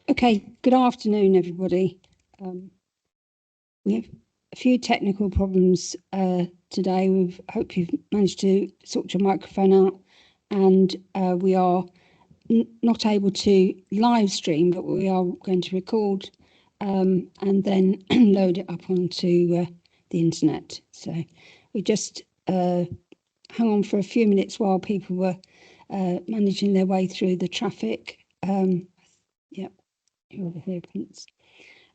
Okay, good afternoon, everybody. We have a few technical problems today. We hope you've managed to sort your microphone out, and we are not able to live stream, but we are going to record and then load it up onto the internet. So we just hung on for a few minutes while people were managing their way through the traffic. Yeah, over here, Prince.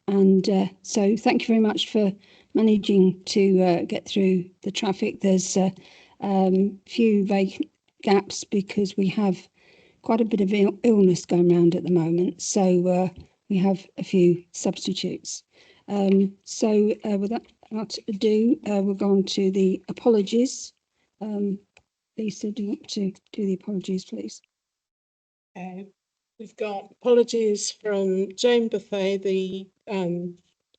And so thank you very much for managing to get through the traffic. There's a few vacant gaps because we have quite a bit of illness going around at the moment. So we have a few substitutes. So without ado, we'll go on to the apologies. Lisa, do you want to do the apologies, please? We've got apologies from Jane Buffet, the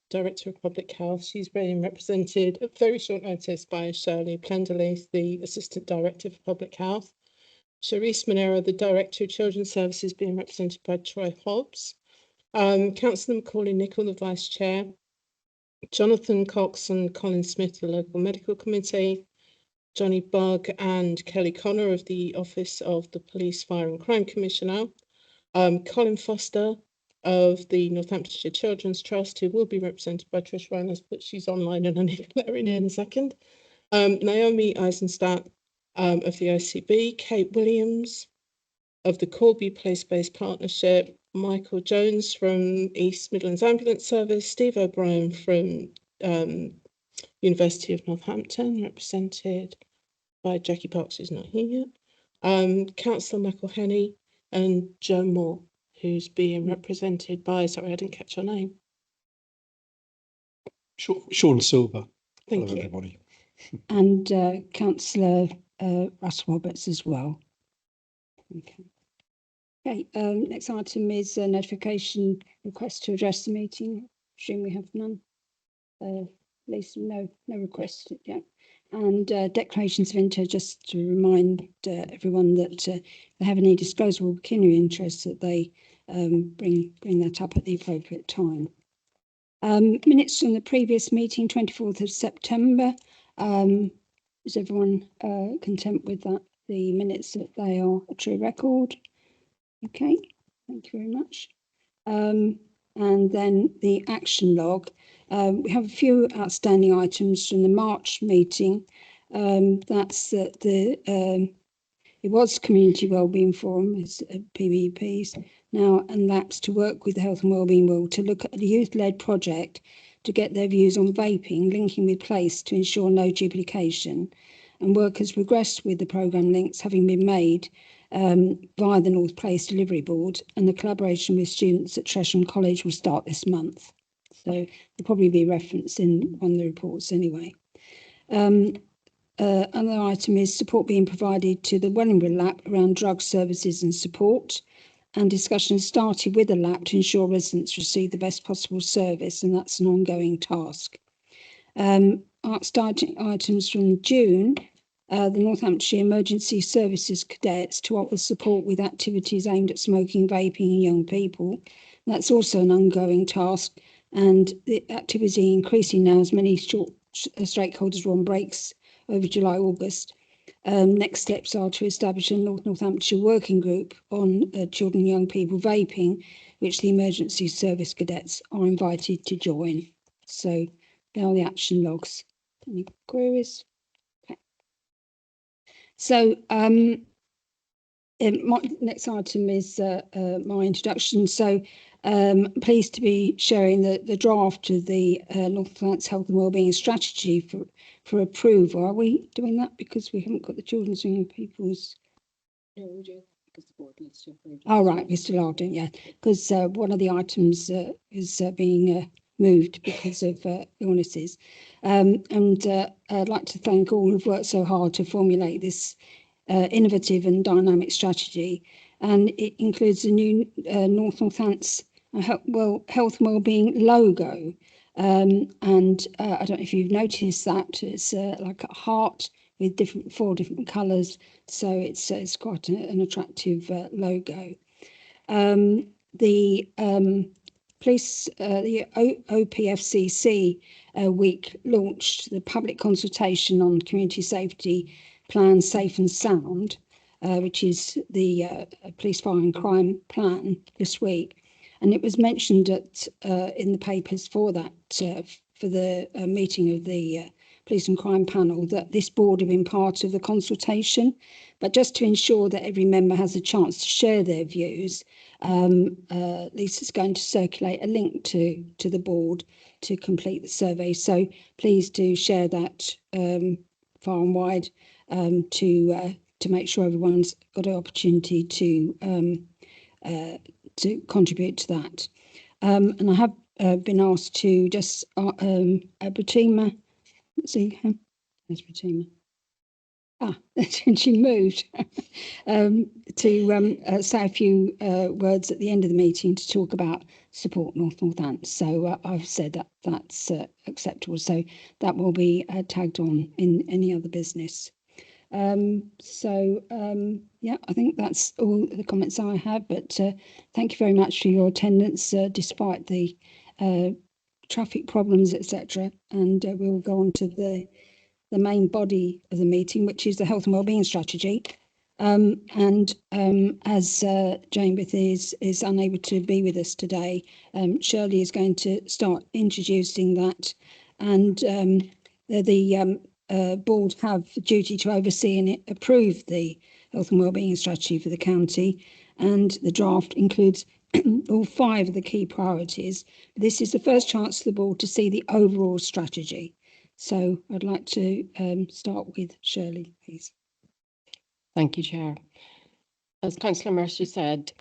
Director of Public Health. She's being represented at very short notice by Shirley Plenderleith, the Assistant Director for Public Health. Charisse Monero, the Director of Children's Services, being represented by Troy Hobbs. Councillor Macaulay Nicol, the Vice Chair. Jonathan Cox and Colin Smith, the Local Medical Committee. Johnny Bugg and Kelly Connor of the Office of the Police, Fire and Crime Commissioner. Colin Foster of the Northamptonshire Children's Trust, who will be represented by Trish Reynolds, but she's online and I need to let her in a second. Naomi Eisenstadt of the OCB, Kate Williams of the Corby Place-Based Partnership, Michael Jones from East Midlands Ambulance Service, Steve O'Brien from University of Northampton, represented by Jackie Parks, who's not here yet, Councillor McElhenney, and Jo Moore, who's being represented by, sorry, I didn't catch your name. Sean Silver. Thank Hello, you. everybody. And Councillor Russ Roberts as well. Okay. Okay, next item is a notification request to address the meeting. Assume we have none. Lisa, no request yet. And declarations of interest, just to remind everyone that if they have any disclosable pecuniary interests, that they bring that up at the appropriate time. Minutes from the previous meeting, 24th of September. Is everyone content with that? The minutes, that they are a true record? Okay, thank you very much. And then the action log. We have a few outstanding items from the March meeting. That's that it was Community Wellbeing Forum, it's PVPs now, and LAPS to work with the Health and Wellbeing World to look at a youth-led project to get their views on vaping, linking with PLACE to ensure no duplication. And work has progressed with the programme links having been made via the North Place Delivery Board, and the collaboration with students at Tresham College will start this month. So there'll probably be reference in one of the reports anyway. Another item is support being provided to the Wellingborough LAP around drug services and support, and discussions started with the LAP to ensure residents receive the best possible service, and that's an ongoing task. Starting items from June, the Northamptonshire Emergency Services Cadets to offer support with activities aimed at smoking, vaping and young people. That's also an ongoing task, and the activity increasing now as many stakeholders are on breaks over July, August. Next steps are to establish a Northamptonshire working group on children and young people vaping, which the Emergency Service Cadets are invited to join. So they are the action logs. Any queries? Okay. So my next item is my introduction. So pleased to be sharing the draft of the Northlands Health and Wellbeing Strategy for approval. Are we doing that because we haven't got the children's and young people's? No, we're doing that because the board needs to approve. Oh, right, we still are doing, yeah, because one of the items is being moved because of illnesses. And I'd like to thank all who've worked so hard to formulate this innovative and dynamic strategy. And it includes a new Northants Health and Wellbeing logo. And I don't know if you've noticed that it's like a heart with four different colours. So it's quite an attractive logo. the OPFCC week launched the public consultation on community safety plan Safe and Sound, which is the police fire and crime plan this week. And it was mentioned in the papers for that, for the meeting of the police and crime panel, that this board have been part of the consultation. But just to ensure that every member has a chance to share their views, Lisa's going to circulate a link to the board to complete the survey. So please do share that far and wide to make sure everyone's got an opportunity to contribute to that. And I have been asked to just Bettina, let's see, there's Bettina. She moved to say a few words at the end of the meeting to talk about Support North Northants. So I've said that that's acceptable. So that will be tagged on in any other business. Yeah, I think that's all the comments I have, but thank you very much for your attendance despite the traffic problems, etc. And we'll go on to the main body of the meeting, which is the health and wellbeing strategy. As Jane Bith is unable to be with us today, Shirley is going to start introducing that, and the board have the duty to oversee and approve the health and wellbeing strategy for the county, and the draft includes all 5 of the key priorities. This is the first chance for the board to see the overall strategy. So I'd like to start with Shirley, please. Thank you, Chair. As Councillor Mercer said,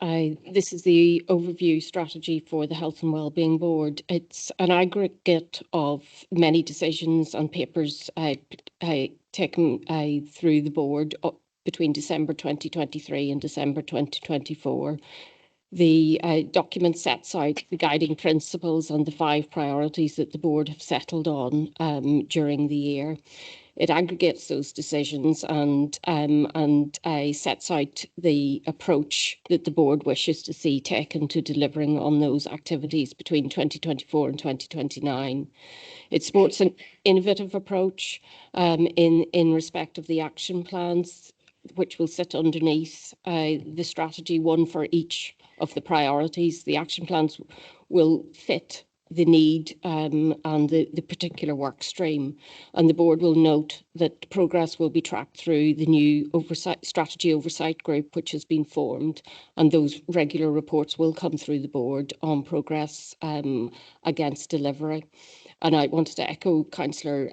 this is the overview strategy for the Health and Wellbeing Board. It's an aggregate of many decisions and papers taken through the board between December 2023 and December 2024. The document sets out the guiding principles and the 5 priorities that the board have settled on during the year. It aggregates those decisions and sets out the approach that the board wishes to see taken to delivering on those activities between 2024 and 2029. It supports an innovative approach in respect of the action plans, which will sit underneath the strategy, one for each of the priorities. The action plans will fit the need and the particular work stream, and the board will note that progress will be tracked through the new strategy oversight group which has been formed, and those regular reports will come through the board on progress against delivery. And I wanted to echo Councillor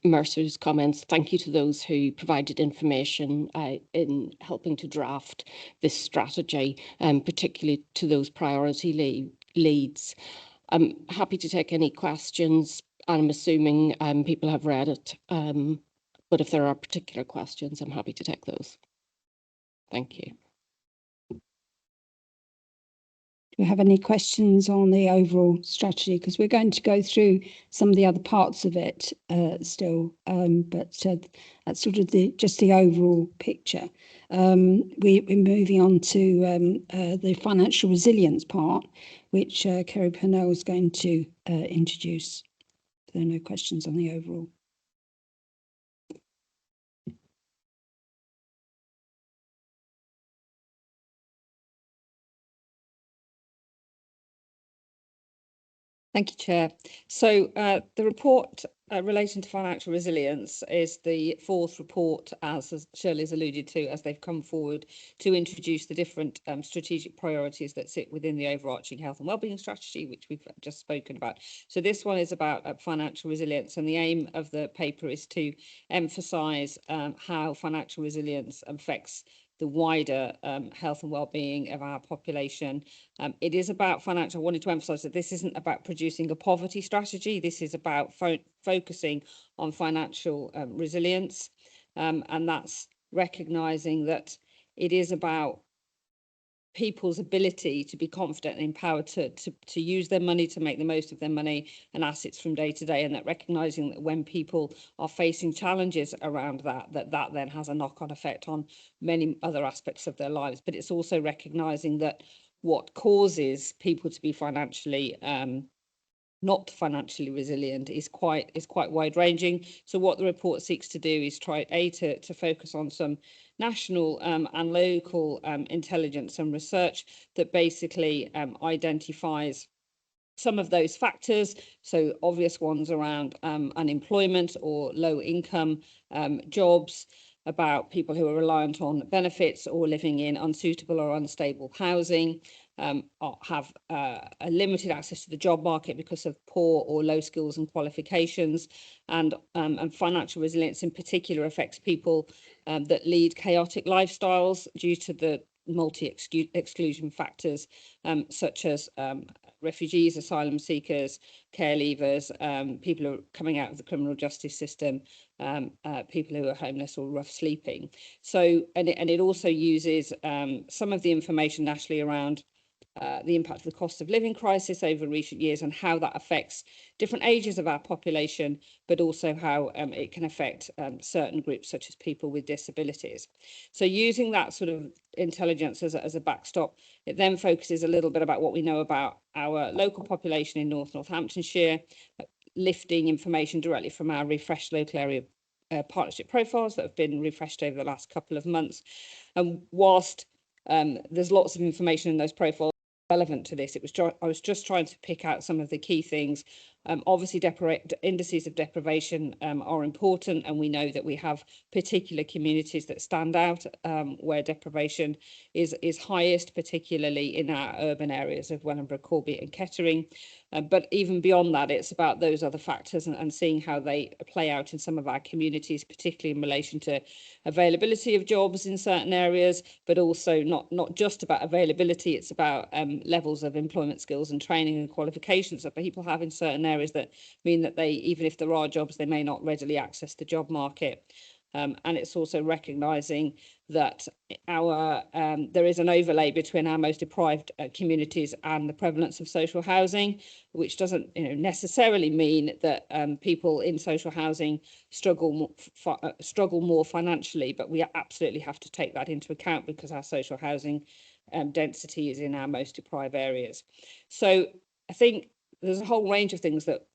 Mercer's comments. Thank you to those who provided information in helping to draft this strategy, particularly to those priority leads. I'm happy to take any questions. I'm assuming people have read it, but if there are particular questions, I'm happy to take those. Thank you. Do we have any questions on the overall strategy? Because we're going to go through some of the other parts of it still, but that's sort of just the overall picture. We're moving on to the financial resilience part, which Kerry Purnell is going to introduce. There are no questions on the overall. Thank you, Chair. So the report relating to financial resilience is the 4th report, as Shirley has alluded to, as they've come forward to introduce the different strategic priorities that sit within the overarching health and wellbeing strategy, which we've just spoken about. So this one is about financial resilience, and the aim of the paper is to emphasise how financial resilience affects the wider health and well-being of our population. It is about financial. I wanted to emphasise that this isn't about producing a poverty strategy. This is about focusing on financial resilience, and that's recognising that it is about people's ability to be confident and empowered to use their money, to make the most of their money and assets from day to day, and that recognising that when people are facing challenges around that then has a knock-on effect on many other aspects of their lives. But it's also recognising that what causes people to be financially not financially resilient is quite wide ranging. So what the report seeks to do is try to focus on some national and local intelligence and research that basically identifies some of those factors, so obvious ones around unemployment or low income jobs, about people who are reliant on benefits or living in unsuitable or unstable housing, have a limited access to the job market because of poor or low skills and qualifications, and financial resilience in particular affects people that lead chaotic lifestyles due to the multi-exclusion factors, such as refugees, asylum seekers, care leavers, people who are coming out of the criminal justice system, people who are homeless or rough sleeping. So, and it also uses some of the information nationally around the impact of the cost of living crisis over recent years and how that affects different ages of our population, but also how it can affect certain groups such as people with disabilities. So using that sort of intelligence as a backstop, it then focuses a little bit about what we know about our local population in Northamptonshire, lifting information directly from our refreshed local area partnership profiles that have been refreshed over the last couple of months. And whilst there's lots of information in those profiles relevant to this, I was just trying to pick out some of the key things. Obviously, indices of deprivation are important, and we know that we have particular communities that stand out where deprivation is highest, particularly in our urban areas of Wellingborough, Corby and Kettering. But even beyond that, it's about those other factors and seeing how they play out in some of our communities, particularly in relation to availability of jobs in certain areas, but also not just about availability, it's about levels of employment skills and training and qualifications that people have in certain areas that mean that they, even if there are jobs, they may not readily access the job market. And it's also recognising that there is an overlay between our most deprived communities and the prevalence of social housing, which doesn't necessarily mean that people in social housing struggle more financially, but we absolutely have to take that into account because our social housing density is in our most deprived areas. So I think there's a whole range of things that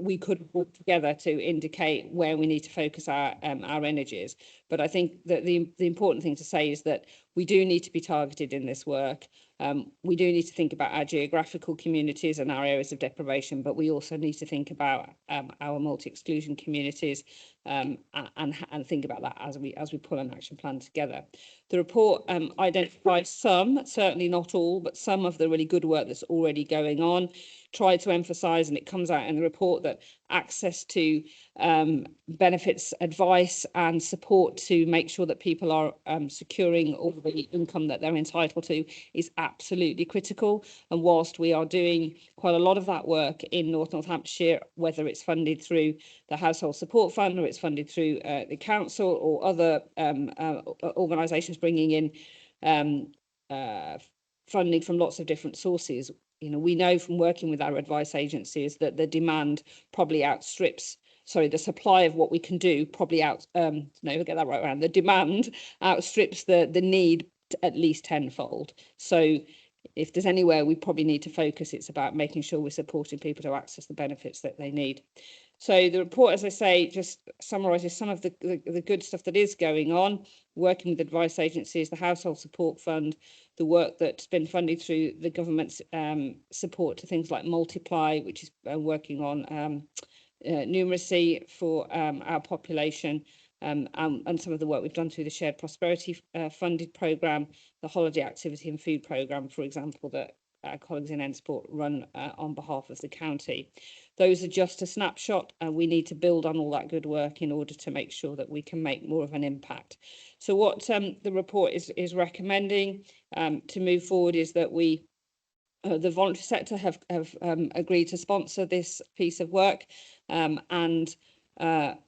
we could work together to indicate where we need to focus our energies. But I think that the important thing to say is that we do need to be targeted in this work. We do need to think about our geographical communities and our areas of deprivation, but we also need to think about our multi-exclusion communities and think about that as we pull an action plan together. The report identifies some, certainly not all, but some of the really good work that's already going on. Tried to emphasise, and it comes out in the report, that access to benefits, advice and support to make sure that people are securing all the income that they're entitled to is absolutely critical. And whilst we are doing quite a lot of that work in Northamptonshire, whether it's funded through the Household Support Fund or it's funded through the council or other organisations bringing in funding from lots of different sources, we know from working with our advice agencies that the demand probably outstrips, the supply of what we can do probably get that right around. The demand outstrips the need at least tenfold. So if there's anywhere we probably need to focus, it's about making sure we're supporting people to access the benefits that they need. So the report, as I say, just summarises some of the good stuff that is going on, working with advice agencies, the Household Support Fund, the work that's been funded through the government's support to things like Multiply, which is working on numeracy for our population, and some of the work we've done through the Shared Prosperity funded programme, the Holiday Activity and Food programme, for example, that our colleagues in Ensport run on behalf of the county. Those are just a snapshot, and we need to build on all that good work in order to make sure that we can make more of an impact. So what the report is recommending to move forward is that we the voluntary sector have agreed to sponsor this piece of work, and the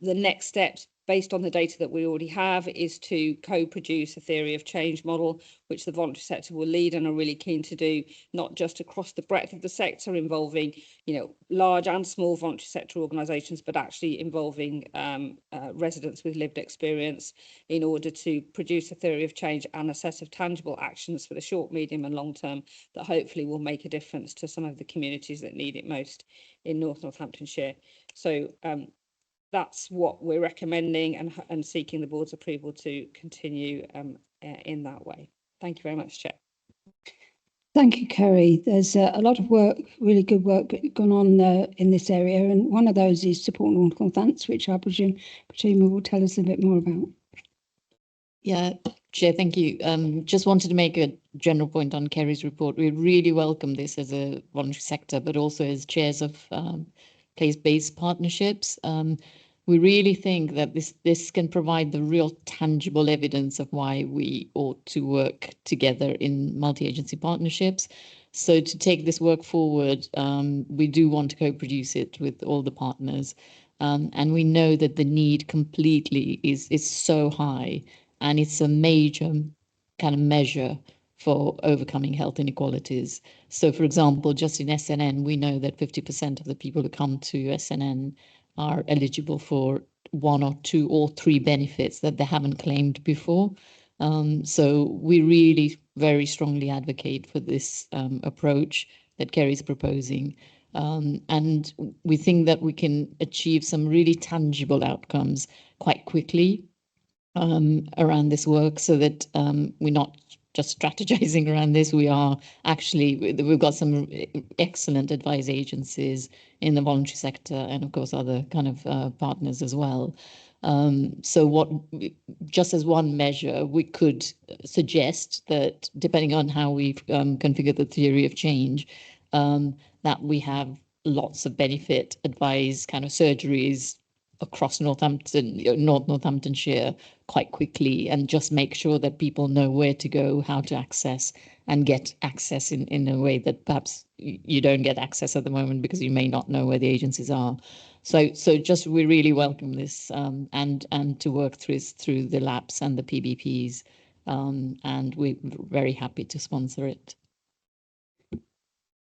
next steps based on the data that we already have, is to co-produce a theory of change model, which the voluntary sector will lead and are really keen to do, not just across the breadth of the sector, involving, large and small voluntary sector organisations, but actually involving residents with lived experience, in order to produce a theory of change and a set of tangible actions for the short, medium and long term that hopefully will make a difference to some of the communities that need it most in North Northamptonshire. So that's what we're recommending and seeking the board's approval to continue in that way. Thank you very much, Chair. Thank you, Kerry. There's a lot of work, really good work going on in this area, and one of those is Support North Northants, which I presume Fatima will tell us a bit more about. Yeah, Chair, thank you. Just wanted to make a general point on Kerry's report. We really welcome this as a voluntary sector, but also as chairs of place-based partnerships. We really think that this can provide the real tangible evidence of why we ought to work together in multi-agency partnerships. So to take this work forward, we do want to co-produce it with all the partners. And we know that the need completely is so high, and it's a major kind of measure for overcoming health inequalities. So, for example, just in SNN, we know that 50% of the people who come to SNN are eligible for 1 or 2 or 3 benefits that they haven't claimed before. So we really very strongly advocate for this approach that Kerry's proposing. And we think that we can achieve some really tangible outcomes quite quickly around this work, so that we're not just strategizing around this. We are actually, we've got some excellent advice agencies in the voluntary sector, and of course other kind of partners as well. So what, just as one measure, we could suggest that depending on how we've configured the theory of change, that we have lots of benefit advice kind of surgeries across North Northamptonshire quite quickly, and just make sure that people know where to go, how to access, and get access in a way that perhaps you don't get access at the moment because you may not know where the agencies are. So just we really welcome this, and to work through the LAPs and the PBPs, and we're very happy to sponsor it.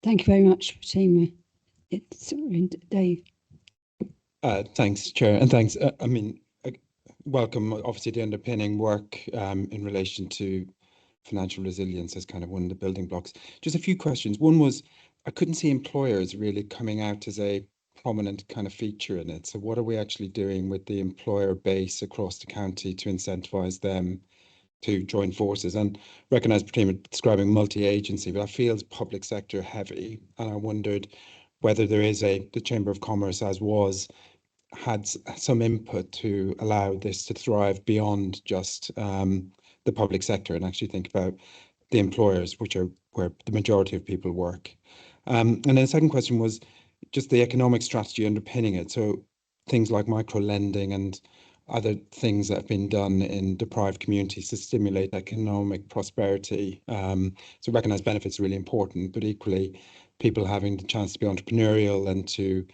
Thank you very much, Fatima. It's Dave. Thanks, Chair, and thanks. Welcome, obviously, the underpinning work in relation to financial resilience as kind of one of the building blocks. Just a few questions. One was, I couldn't see employers really coming out as a prominent kind of feature in it. So what are we actually doing with the employer base across the county to incentivise them to join forces? And recognise Fatima describing multi-agency, but that feels public sector heavy. And I wondered whether there is the Chamber of Commerce, as was, had some input to allow this to thrive beyond just the public sector, and actually think about the employers, which are where the majority of people work. And then the second question was just the economic strategy underpinning it. So things like micro lending and other things that have been done in deprived communities to stimulate economic prosperity. So recognise benefits are really important, but equally people having the chance to be entrepreneurial and to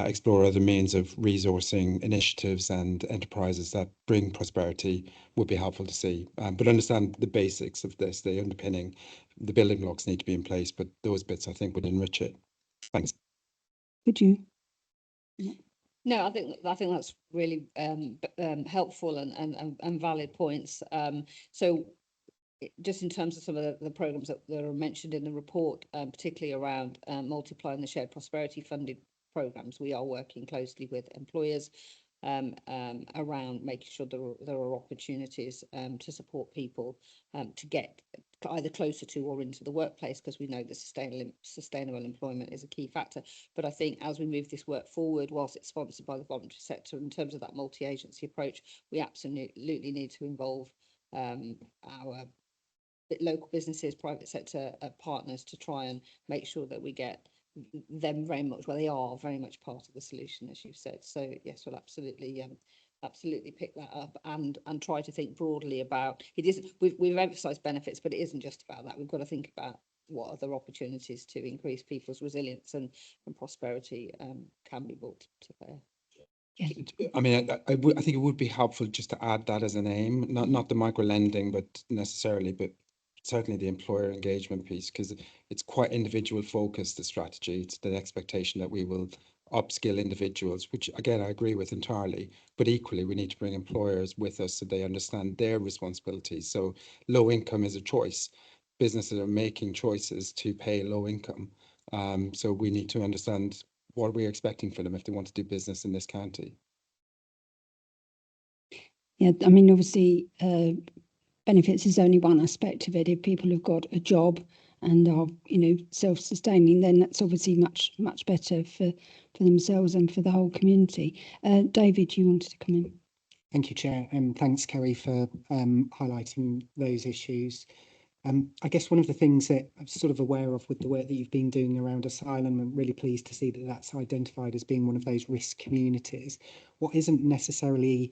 explore other means of resourcing initiatives and enterprises that bring prosperity would be helpful to see. But understand the basics of this, the underpinning, the building blocks need to be in place, but those bits I think would enrich it. Thanks. Could you? No, I think that's really helpful and valid points. So just in terms of some of the programmes that are mentioned in the report, particularly around multiplying the shared prosperity funded programmes, we are working closely with employers around making sure there are opportunities to support people to get either closer to or into the workplace, because we know that sustainable employment is a key factor. But I think as we move this work forward, whilst it's sponsored by the voluntary sector, in terms of that multi-agency approach, we absolutely need to involve our local businesses, private sector partners, to try and make sure that we get them very much, well, they are very much part of the solution, as you've said. So yes, we'll absolutely pick that up and try to think broadly about it. Isn't, we've emphasised benefits, but it isn't just about that. We've got to think about what other opportunities to increase people's resilience and prosperity can be brought to bear. I mean, I think it would be helpful just to add that as an aim, not the micro lending, but necessarily, but certainly the employer engagement piece, because it's quite individual focused, the strategy. It's the expectation that we will upskill individuals, which again, I agree with entirely, but equally we need to bring employers with us so they understand their responsibilities. So low income is a choice. Businesses are making choices to pay low income. So we need to understand what we're expecting for them if they want to do business in this county. Yeah, I mean, obviously, benefits is only one aspect of it. If people have got a job and are, self-sustaining, then that's obviously much better for themselves and for the whole community. David, you wanted to come in? Thank you, Chair, and thanks, Kerry, for highlighting those issues. I guess one of the things that I'm sort of aware of with the work that you've been doing around asylum, I'm really pleased to see that that's identified as being one of those risk communities. What isn't necessarily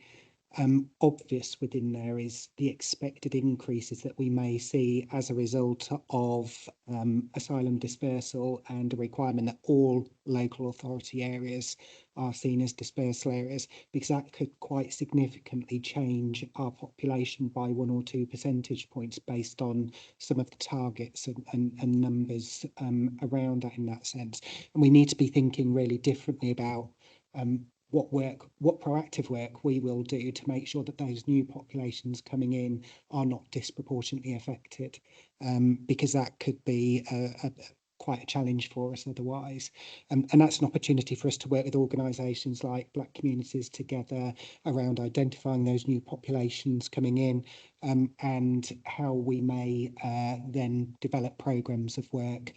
obvious within there is the expected increases that we may see as a result of asylum dispersal and a requirement that all local authority areas are seen as dispersal areas, because that could quite significantly change our population by 1 or 2 percentage points based on some of the targets and numbers around that in that sense. And we need to be thinking really differently about what proactive work we will do to make sure that those new populations coming in are not disproportionately affected, because that could be quite a challenge for us otherwise. And that's an opportunity for us to work with organisations like Black Communities Together around identifying those new populations coming in, and how we may then develop programmes of work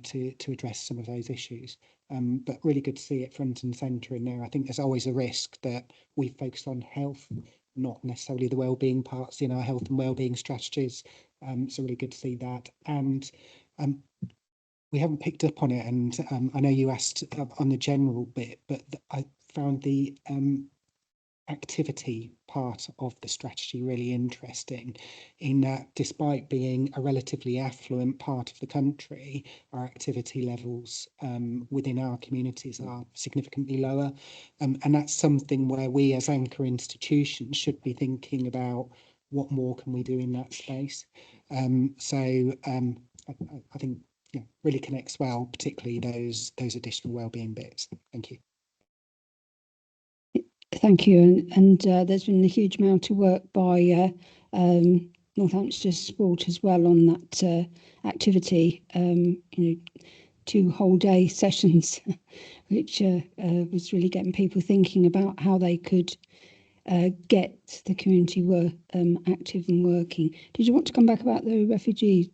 to address some of those issues. But really good to see it front and centre in there. I think there's always a risk that we focus on health, not necessarily the wellbeing parts in our health and wellbeing strategies. So really good to see that. And we haven't picked up on it, and I know you asked on the general bit, but I found the activity part of the strategy really interesting, in that despite being a relatively affluent part of the country, our activity levels within our communities are significantly lower, and that's something where we as anchor institutions should be thinking about what more can we do in that space. I think really connects well, particularly those additional wellbeing bits. Thank you. Thank you. And there's been a huge amount of work by Northamptonshire Sport as well on that activity. 2 whole day sessions, which was really getting people thinking about how they could get the community active and working. Did you want to come back about the refugees?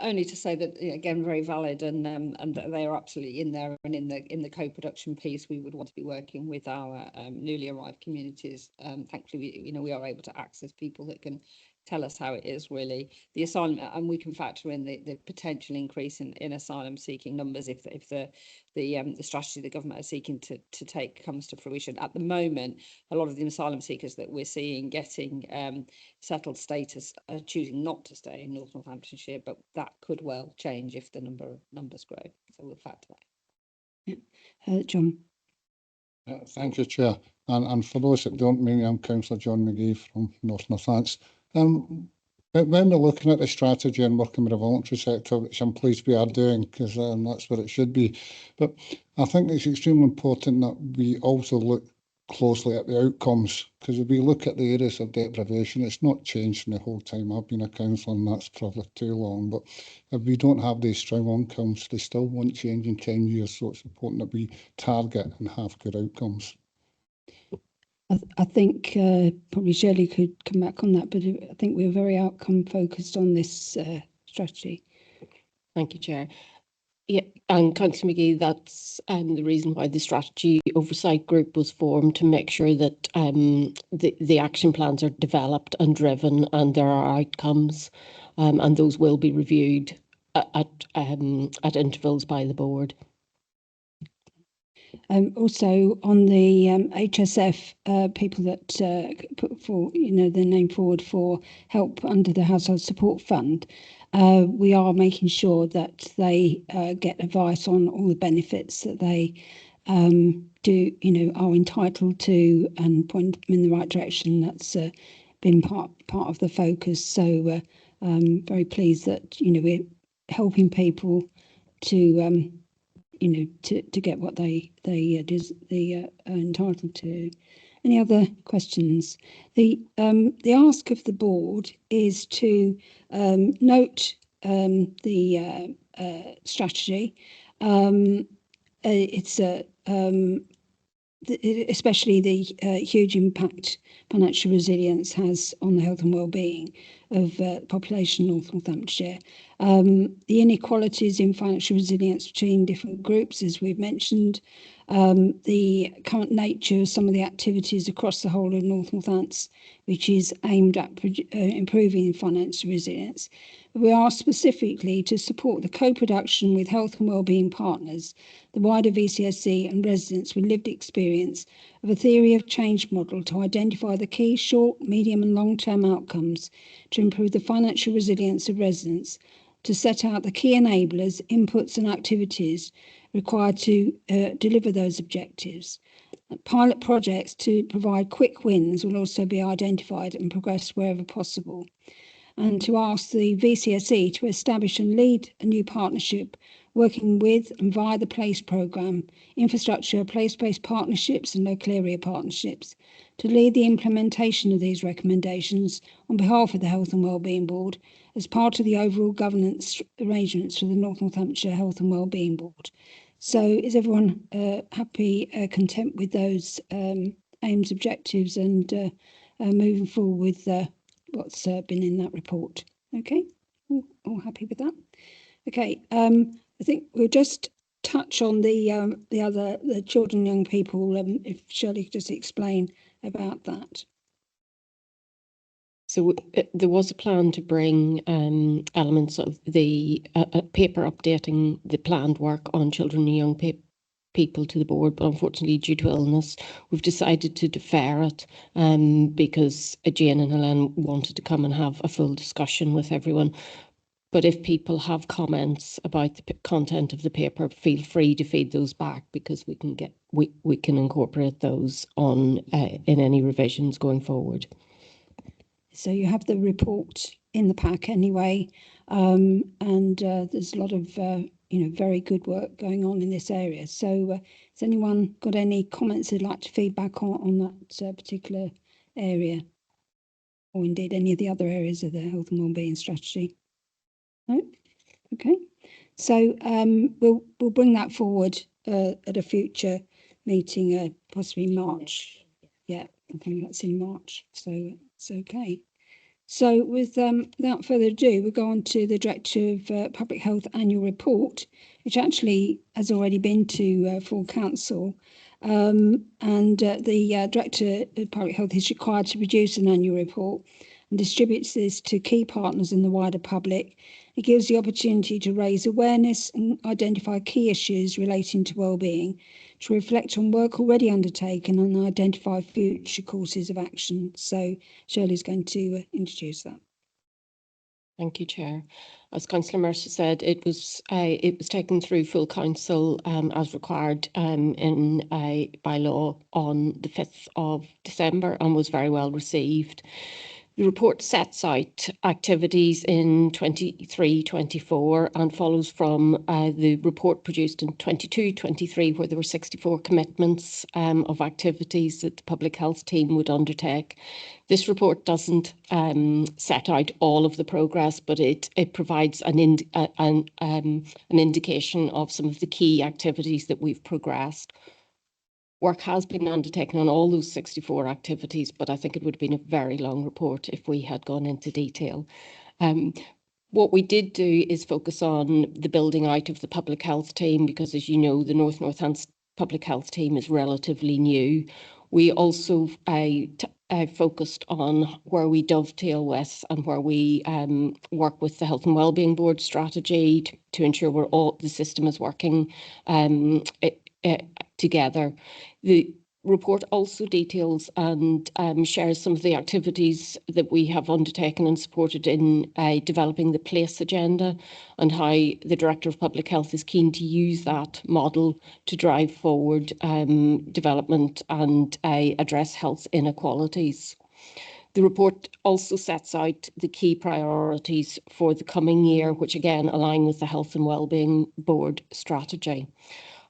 Only to say that, again, very valid, and they are absolutely in there, and in the co-production piece, we would want to be working with our newly arrived communities. Thankfully, we are able to access people that can tell us how it is really the asylum, and we can factor in the potential increase in asylum seeking numbers if the strategy the government are seeking to take comes to fruition. At the moment, a lot of the asylum seekers that we're seeing getting settled status are choosing not to stay in North Northamptonshire, but that could well change if the numbers grow. So we'll factor that. Yeah. John. Thank you, Chair. And for those that don't know me, I'm Councillor John McGee from North Northants. When we're looking at the strategy and working with the voluntary sector, which I'm pleased we are doing, because that's what it should be. But I think it's extremely important that we also look closely at the outcomes, because if we look at the areas of deprivation, it's not changed in the whole time I've been a councillor, and that's probably too long. But if we don't have these strong outcomes, they still won't change in 10 years. So it's important that we target and have good outcomes. I think probably Shirley could come back on that, but I think we're very outcome focused on this strategy. Thank you, Chair. Yeah, and Councillor McGee, that's the reason why the strategy oversight group was formed, to make sure that the action plans are developed and driven, and there are outcomes, and those will be reviewed at intervals by the board. Also on the HSF, people that put for their name forward for help under the Household Support Fund, we are making sure that they get advice on all the benefits that they are entitled to and point them in the right direction. That's been part of the focus. So very pleased that we're helping people to to get what they are entitled to. Any other questions? The ask of the board is to note the strategy. It's especially the huge impact financial resilience has on the health and well-being of the population in North Northamptonshire. The inequalities in financial resilience between different groups, as we've mentioned, the current nature of some of the activities across the whole of North Northants, which is aimed at improving financial resilience. We are specifically to support the co-production with health and wellbeing partners, the wider VCSE and residents with lived experience of a theory of change model to identify the key short, medium and long-term outcomes to improve the financial resilience of residents, to set out the key enablers, inputs and activities required to deliver those objectives. Pilot projects to provide quick wins will also be identified and progressed wherever possible. And to ask the VCSE to establish and lead a new partnership working with and via the PLACE programme, infrastructure, place-based partnerships and local area partnerships, to lead the implementation of these recommendations on behalf of the Health and Wellbeing Board as part of the overall governance arrangements for the North Northamptonshire Health and Wellbeing Board. So is everyone happy, content with those aims, objectives and moving forward with what's been in that report? Okay, all happy with that? Okay, I think we'll just touch on the children and young people. If Shirley could just explain about that. So there was a plan to bring elements of the paper updating the planned work on children and young people to the board, but unfortunately due to illness we've decided to defer it because Jane and Helen wanted to come and have a full discussion with everyone. But if people have comments about the content of the paper, feel free to feed those back, because we can incorporate those on in any revisions going forward. So you have the report in the pack anyway, and there's a lot of very good work going on in this area. So has anyone got any comments they'd like to feed back on that particular area, or indeed any of the other areas of the health and wellbeing strategy? No? Okay. So we'll bring that forward at a future meeting, possibly March. Yeah, I think that's in March. So it's okay. So without further ado, we'll go on to the Director of Public Health Annual Report, which actually has already been to full council. And the Director of Public Health is required to produce an annual report and distributes this to key partners in the wider public. It gives the opportunity to raise awareness and identify key issues relating to wellbeing, to reflect on work already undertaken and identify future courses of action. So Shirley's going to introduce that. Thank you, Chair. As Councillor Mercer said, it was taken through full council as required by law on the 5th of December and was very well received. The report sets out activities in 23-24 and follows from the report produced in 22-23, where there were 64 commitments of activities that the public health team would undertake. This report doesn't set out all of the progress, but it provides an indication of some of the key activities that we've progressed. Work has been undertaken on all those 64 activities, but I think it would have been a very long report if we had gone into detail. What we did do is focus on the building out of the public health team, because as you know, the North Northants public health team is relatively new. We also focused on where we dovetail with and where we work with the Health and Wellbeing Board strategy to ensure the system is working together. report also details and shares some of the activities that we have undertaken and supported in developing the place agenda, and how the Director of Public Health is keen to use that model to drive forward development and address health inequalities. The report also sets out the key priorities for the coming year, which again align with the Health and Wellbeing Board strategy.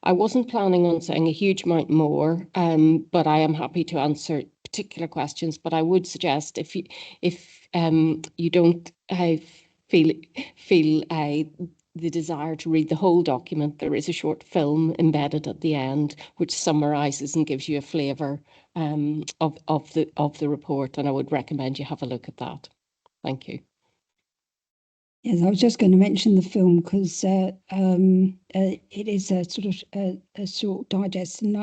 I wasn't planning on saying a huge amount more, but I am happy to answer particular questions. But I would suggest if you don't feel the desire to read the whole document, there is a short film embedded at the end which summarises and gives you a flavour of the report, and I would recommend you have a look at that. Thank you. Yes, I was just going to mention the film because it is a sort of a short digest, and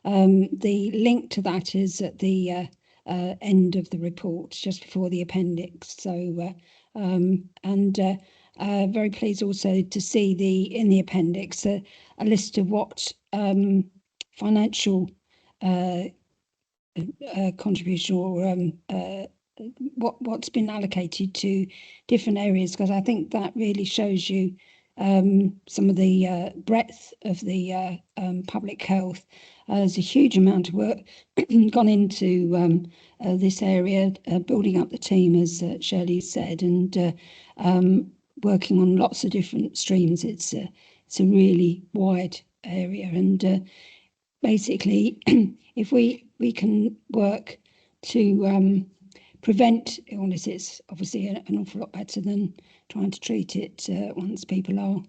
the link to that is at the end of the report, just before the appendix. So, very pleased also to see in the appendix a list of what financial contribution or what's been allocated to different areas, because I think that really shows you some of the breadth of the public health. There's a huge amount of work gone into this area, building up the team, as Shirley said, and working on lots of different streams. It's a really wide area, and basically, if we can work to prevent illness, it's obviously an awful lot better than trying to treat it once people are,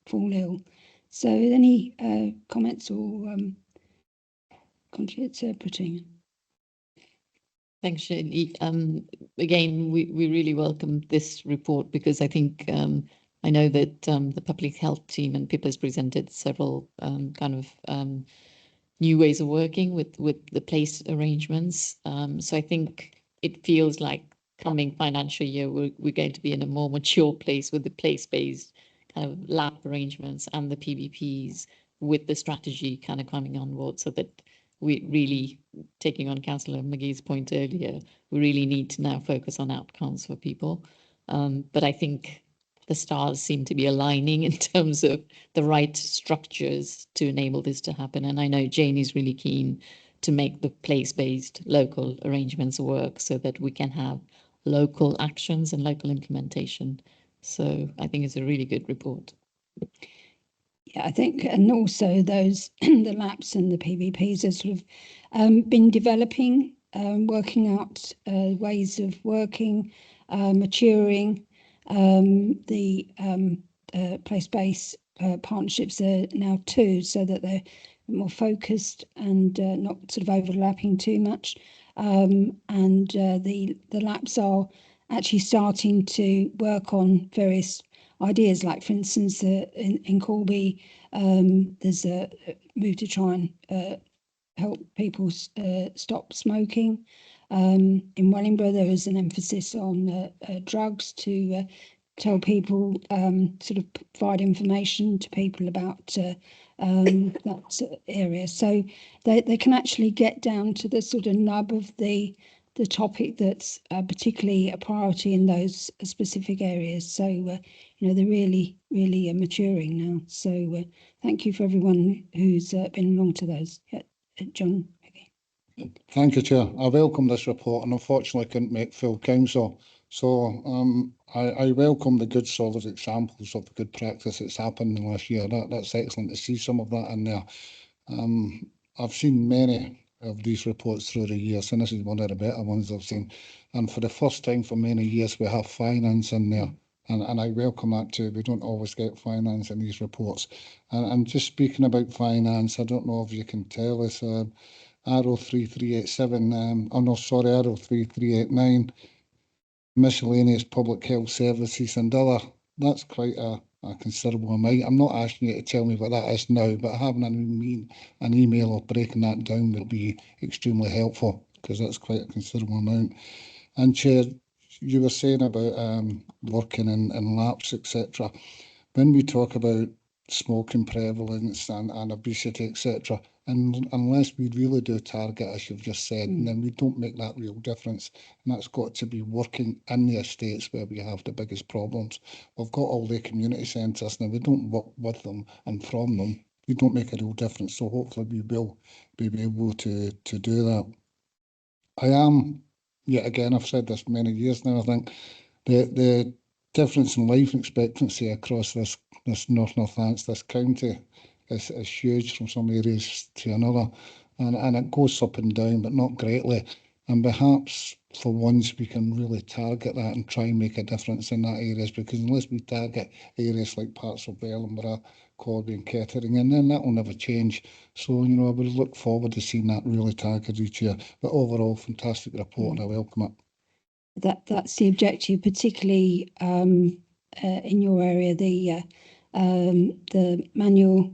fall ill. So, any comments or contribute to putting? Thanks, Shirley. Again, we really welcome this report because I think I know that the public health team and people has presented several new ways of working with the place arrangements. So I think it feels like coming financial year, we're going to be in a more mature place with the place-based kind of lab arrangements and the PBPs, with the strategy kind of coming on board, so that we really, taking on Councillor McGee's point earlier, we really need to now focus on outcomes for people. But I think the stars seem to be aligning in terms of the right structures to enable this to happen. And I know Jane is really keen to make the place-based local arrangements work so that we can have local actions and local implementation. So I think it's a really good report. Yeah, I think, and also those the LAPs and the PVPs have sort of been developing, working out ways of working, maturing. The place-based partnerships are now 2, so that they're more focused and not sort of overlapping too much. And the LAPs are actually starting to work on various ideas, like, for instance, in Corby, there's a move to try and help people stop smoking. In Wellingborough, there is an emphasis on drugs to tell people, sort of provide information to people about that area. So they can actually get down to the sort of nub of the topic that's particularly a priority in those specific areas. So, they're really, really maturing now. So thank you for everyone who's been along to those. John. Thank you, Chair. I welcome this report and unfortunately couldn't make full council. So I welcome the good solid examples of the good practice that's happened in the last year. That's excellent to see some of that in there. I've seen many of these reports through the years, and this is one of the better ones I've seen. And for the first time for many years, we have finance in there. And I welcome that too. We don't always get finance in these reports. And just speaking about finance, I don't know if you can tell us, arrow 3387, arrow 3389, miscellaneous public health services and other. That's quite a considerable amount. I'm not asking you to tell me what that is now, but having an email or breaking that down would be extremely helpful, because that's quite a considerable amount. And Chair, you were saying about working in LAPs, etc. When we talk about smoking prevalence and obesity, etc. And unless we really do target, as you've just said, then we don't make that real difference. And that's got to be working in the estates where we have the biggest problems. We've got all the community centres now. We don't work with them and from them. We don't make a real difference. So hopefully we will be able to do that. I am, yet again, I've said this many years now, I think, the difference in life expectancy across this North Northants, this county, is huge from some areas to another. And it goes up and down, but not greatly. And perhaps for once we can really target that and try and make a difference in that areas, because unless we target areas like parts of Wellingborough, Corby and Kettering, and then that will never change. So, you know, I would look forward to seeing that really targeted each year. But overall, fantastic report, and I welcome it. That's the objective, particularly in your area, the manual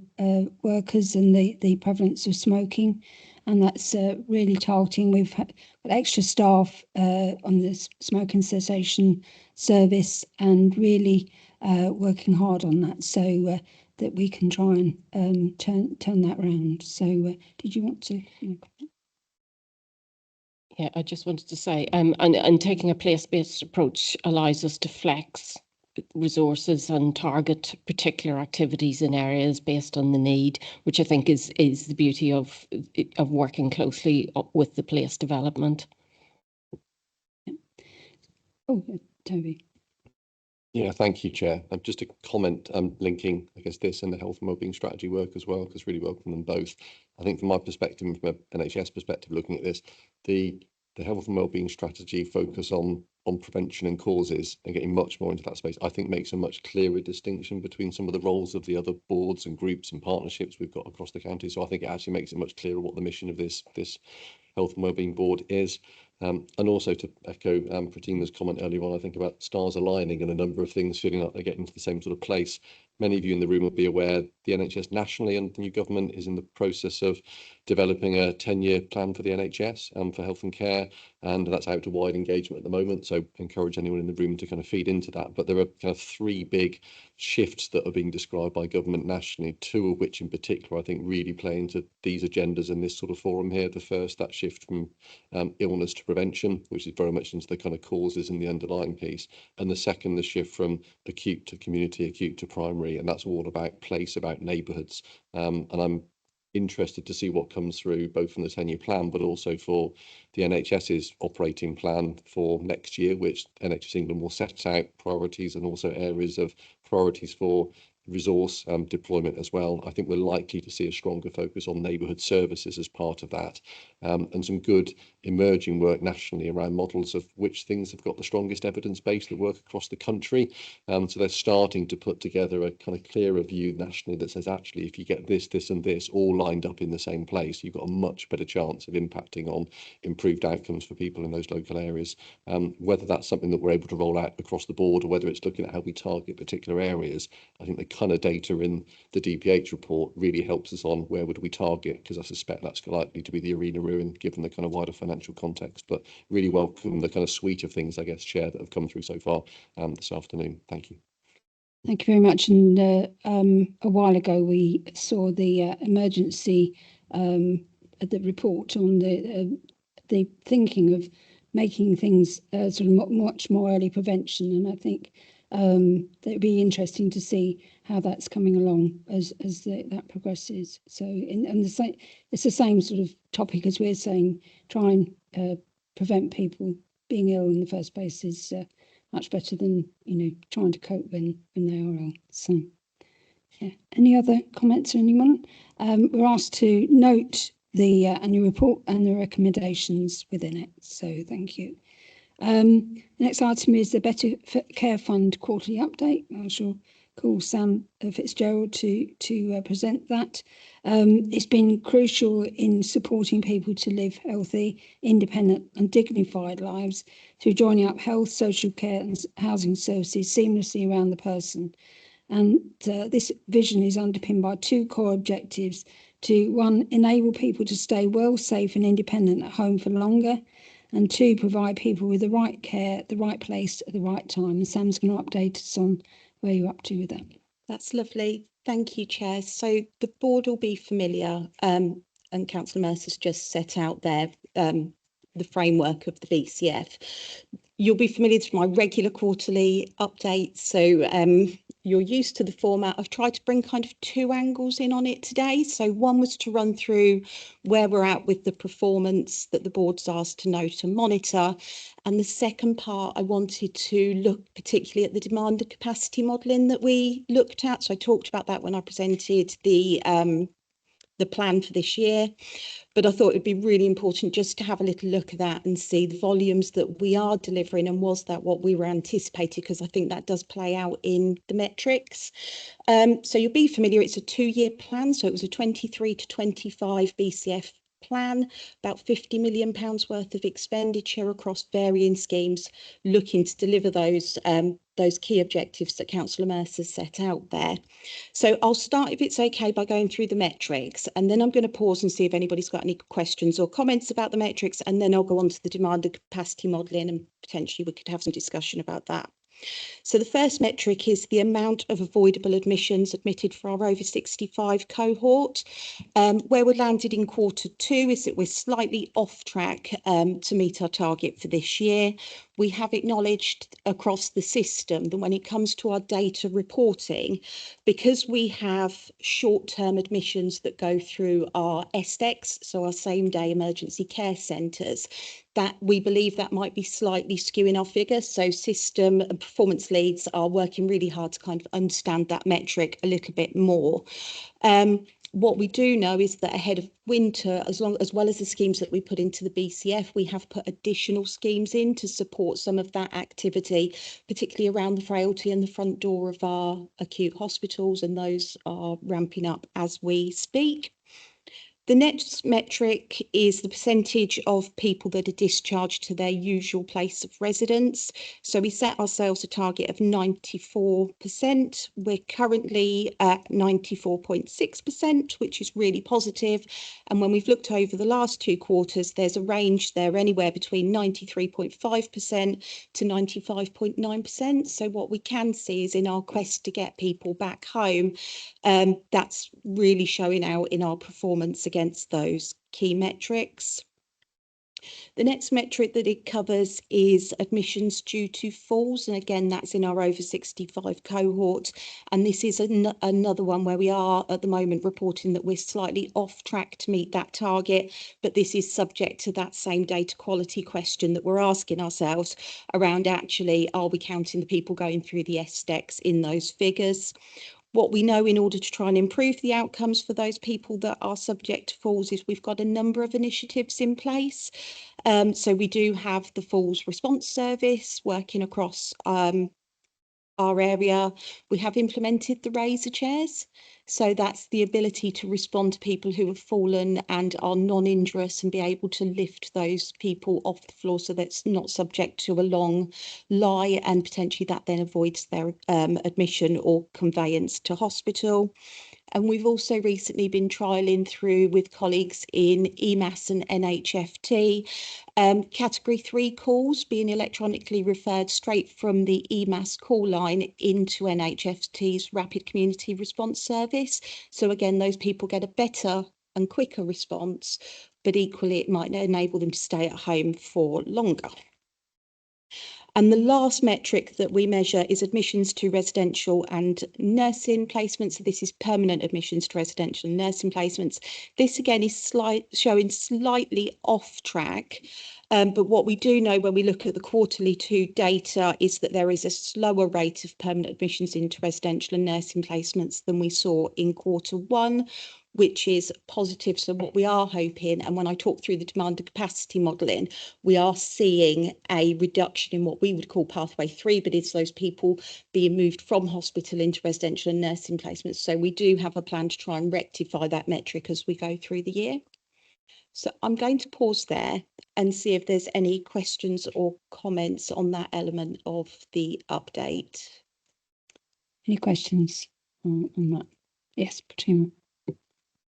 workers and the prevalence of smoking, and that's really targeting. We've got extra staff on the smoking cessation service, and really working hard on that, so that we can try and turn that round. So, did you want to? Yeah, I just wanted to say, and taking a place-based approach allows us to flex resources and target particular activities in areas based on the need, which I think is the beauty of working closely with the place development. Oh, Toby. Yeah, thank you, Chair. Just a comment linking, I guess, this and the health and wellbeing strategy work as well, because really welcome them both. I think from my perspective and from an NHS perspective, looking at this, the health and wellbeing strategy focus on prevention and causes and getting much more into that space, I think makes a much clearer distinction between some of the roles of the other boards and groups and partnerships we've got across the county. So I think it actually makes it much clearer what the mission of this Health and Wellbeing Board is. And also to echo Pratima's comment earlier on, I think about stars aligning and a number of things feeling like they're getting to the same sort of place. Many of you in the room will be aware the NHS nationally and the new government is in the process of developing a 10-year plan for the NHS for health and care, and that's out to wide engagement at the moment. So encourage anyone in the room to kind of feed into that. But there are kind of three big shifts that are being described by government nationally, two of which in particular I think really play into these agendas in this sort of forum here. The first, that shift from illness to prevention, which is very much into the kind of causes and the underlying piece. And the second, the shift from acute to community, acute to primary, and that's all about place, about neighbourhoods. And I'm interested to see what comes through both from the 10-year plan, but also for the NHS's operating plan for next year, which NHS England will set out priorities and also areas of priorities for resource deployment as well. I think we're likely to see a stronger focus on neighbourhood services as part of that, and some good emerging work nationally around models of which things have got the strongest evidence base that work across the country. So they're starting to put together a kind of clearer view nationally that says, actually, if you get this, this and this all lined up in the same place, you've got a much better chance of impacting on improved outcomes for people in those local areas. Whether that's something that we're able to roll out across the board or whether it's looking at how we target particular areas, I think the kind of data in the DPH report really helps us on where would we target, because I suspect that's likely to be the arena we're in given the kind of wider financial context. But really welcome the kind of suite of things, I guess, Chair, that have come through so far this afternoon. Thank you. Thank you very much. And a while ago we saw the emergency the report on the thinking of making things sort of much more early prevention, and I think it'd be interesting to see how that's coming along as that progresses. So it's the same sort of topic as we're saying, try and prevent people being ill in the first place is much better than, you know, trying to cope when they are ill. So yeah, any other comments or anyone? We're asked to note the annual report and the recommendations within it, so thank you. The next item is the Better Care Fund quarterly update. I shall call Sam Fitzgerald to present that. It's been crucial in supporting people to live healthy, independent and dignified lives through joining up health, social care and housing services seamlessly around the person. And this vision is underpinned by two core objectives: to, one, enable people to stay well, safe and independent at home for longer, and two, provide people with the right care, the right place at the right time. And Sam's going to update us on where you're up to with that. That's lovely. Thank you, Chair. So the board will be familiar, and Councillor Mercer's just set out there the framework of the BCF. You'll be familiar with my regular quarterly updates. So you're used to the format. I've tried to bring kind of two angles in on it today. So one was to run through where we're at with the performance that the board's asked to note and monitor. And the second part, I wanted to look particularly at the demand and capacity modelling that we looked at. So I talked about that when I presented the plan for this year. But I thought it'd be really important just to have a little look at that and see the volumes that we are delivering, and was that what we were anticipating, because I think that does play out in the metrics. So you'll be familiar, it's a 2-year plan. So it was a 23 to 25 BCF plan, about £50 million worth of expenditure across varying schemes, looking to deliver those key objectives that Councillor Mercer set out there. So I'll start, if it's okay, by going through the metrics, and then I'm going to pause and see if anybody's got any questions or comments about the metrics, and then I'll go on to the demand and capacity modelling, and potentially we could have some discussion about that. So the first metric is the amount of avoidable admissions admitted for our over 65 cohort. Where we landed in Q2 is that we're slightly off track to meet our target for this year. We have acknowledged across the system that when it comes to our data reporting, because we have short-term admissions that go through our SDECs, so our same-day emergency care centres, that we believe that might be slightly skewing our figures. So system and performance leads are working really hard to kind of understand that metric a little bit more. What we do know is that ahead of winter, as well as the schemes that we put into the BCF, we have put additional schemes in to support some of that activity, particularly around the frailty and the front door of our acute hospitals, and those are ramping up as we speak. The next metric is the percentage of people that are discharged to their usual place of residence. So we set ourselves a target of 94%. We're currently at 94.6%, which is really positive. And when we've looked over the last 2 quarters, there's a range there anywhere between 93.5% to 95.9%. So what we can see is in our quest to get people back home, that's really showing out in our performance against those key metrics. The next metric that it covers is admissions due to falls, and again that's in our over 65 cohort, and this is another one where we are at the moment reporting that we're slightly off track to meet that target, but this is subject to that same data quality question that we're asking ourselves around, actually, are we counting the people going through the SDECs in those figures? What we know in order to try and improve the outcomes for those people that are subject to falls is we've got a number of initiatives in place. So we do have the Falls Response Service working across our area. We have implemented the razor chairs. So that's the ability to respond to people who have fallen and are non-injurious and be able to lift those people off the floor so that's not subject to a long lie, and potentially that then avoids their admission or conveyance to hospital. And we've also recently been trialling through with colleagues in EMAS and NHFT, category 3 calls being electronically referred straight from the EMAS call line into NHFT's Rapid Community Response Service. So again, those people get a better and quicker response, but equally it might enable them to stay at home for longer. And the last metric that we measure is admissions to residential and nursing placements. So this is permanent admissions to residential and nursing placements. This again is showing slightly off track. But what we do know when we look at the quarterly 2 data is that there is a slower rate of permanent admissions into residential and nursing placements than we saw in Q1, which is positive. So what we are hoping, and when I talk through the demand and capacity modelling, we are seeing a reduction in what we would call pathway 3, but it's those people being moved from hospital into residential and nursing placements. So we do have a plan to try and rectify that metric as we go through the year. So I'm going to pause there and see if there's any questions or comments on that element of the update. Any questions on that? Yes, Patricia.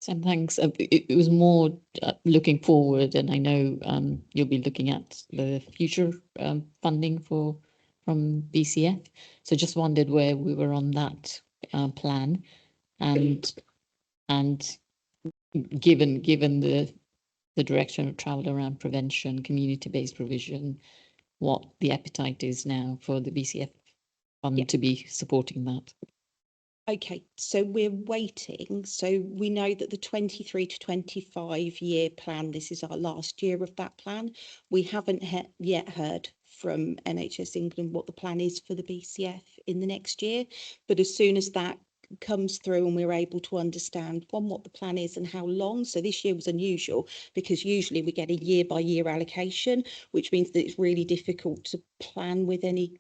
So thanks. It was more looking forward, and I know you'll be looking at the future funding from BCF. So just wondered where we were on that plan, and given the direction of travel around prevention, community-based provision, what the appetite is now for the BCF fund to be supporting that. Okay, so we're waiting. So we know that the 23 to 25 year plan, this is our last year of that plan. We haven't yet heard from NHS England what the plan is for the BCF in the next year. But as soon as that comes through and we're able to understand what the plan is and how long. So this year was unusual because usually we get a year by year allocation, which means that it's really difficult to plan with any,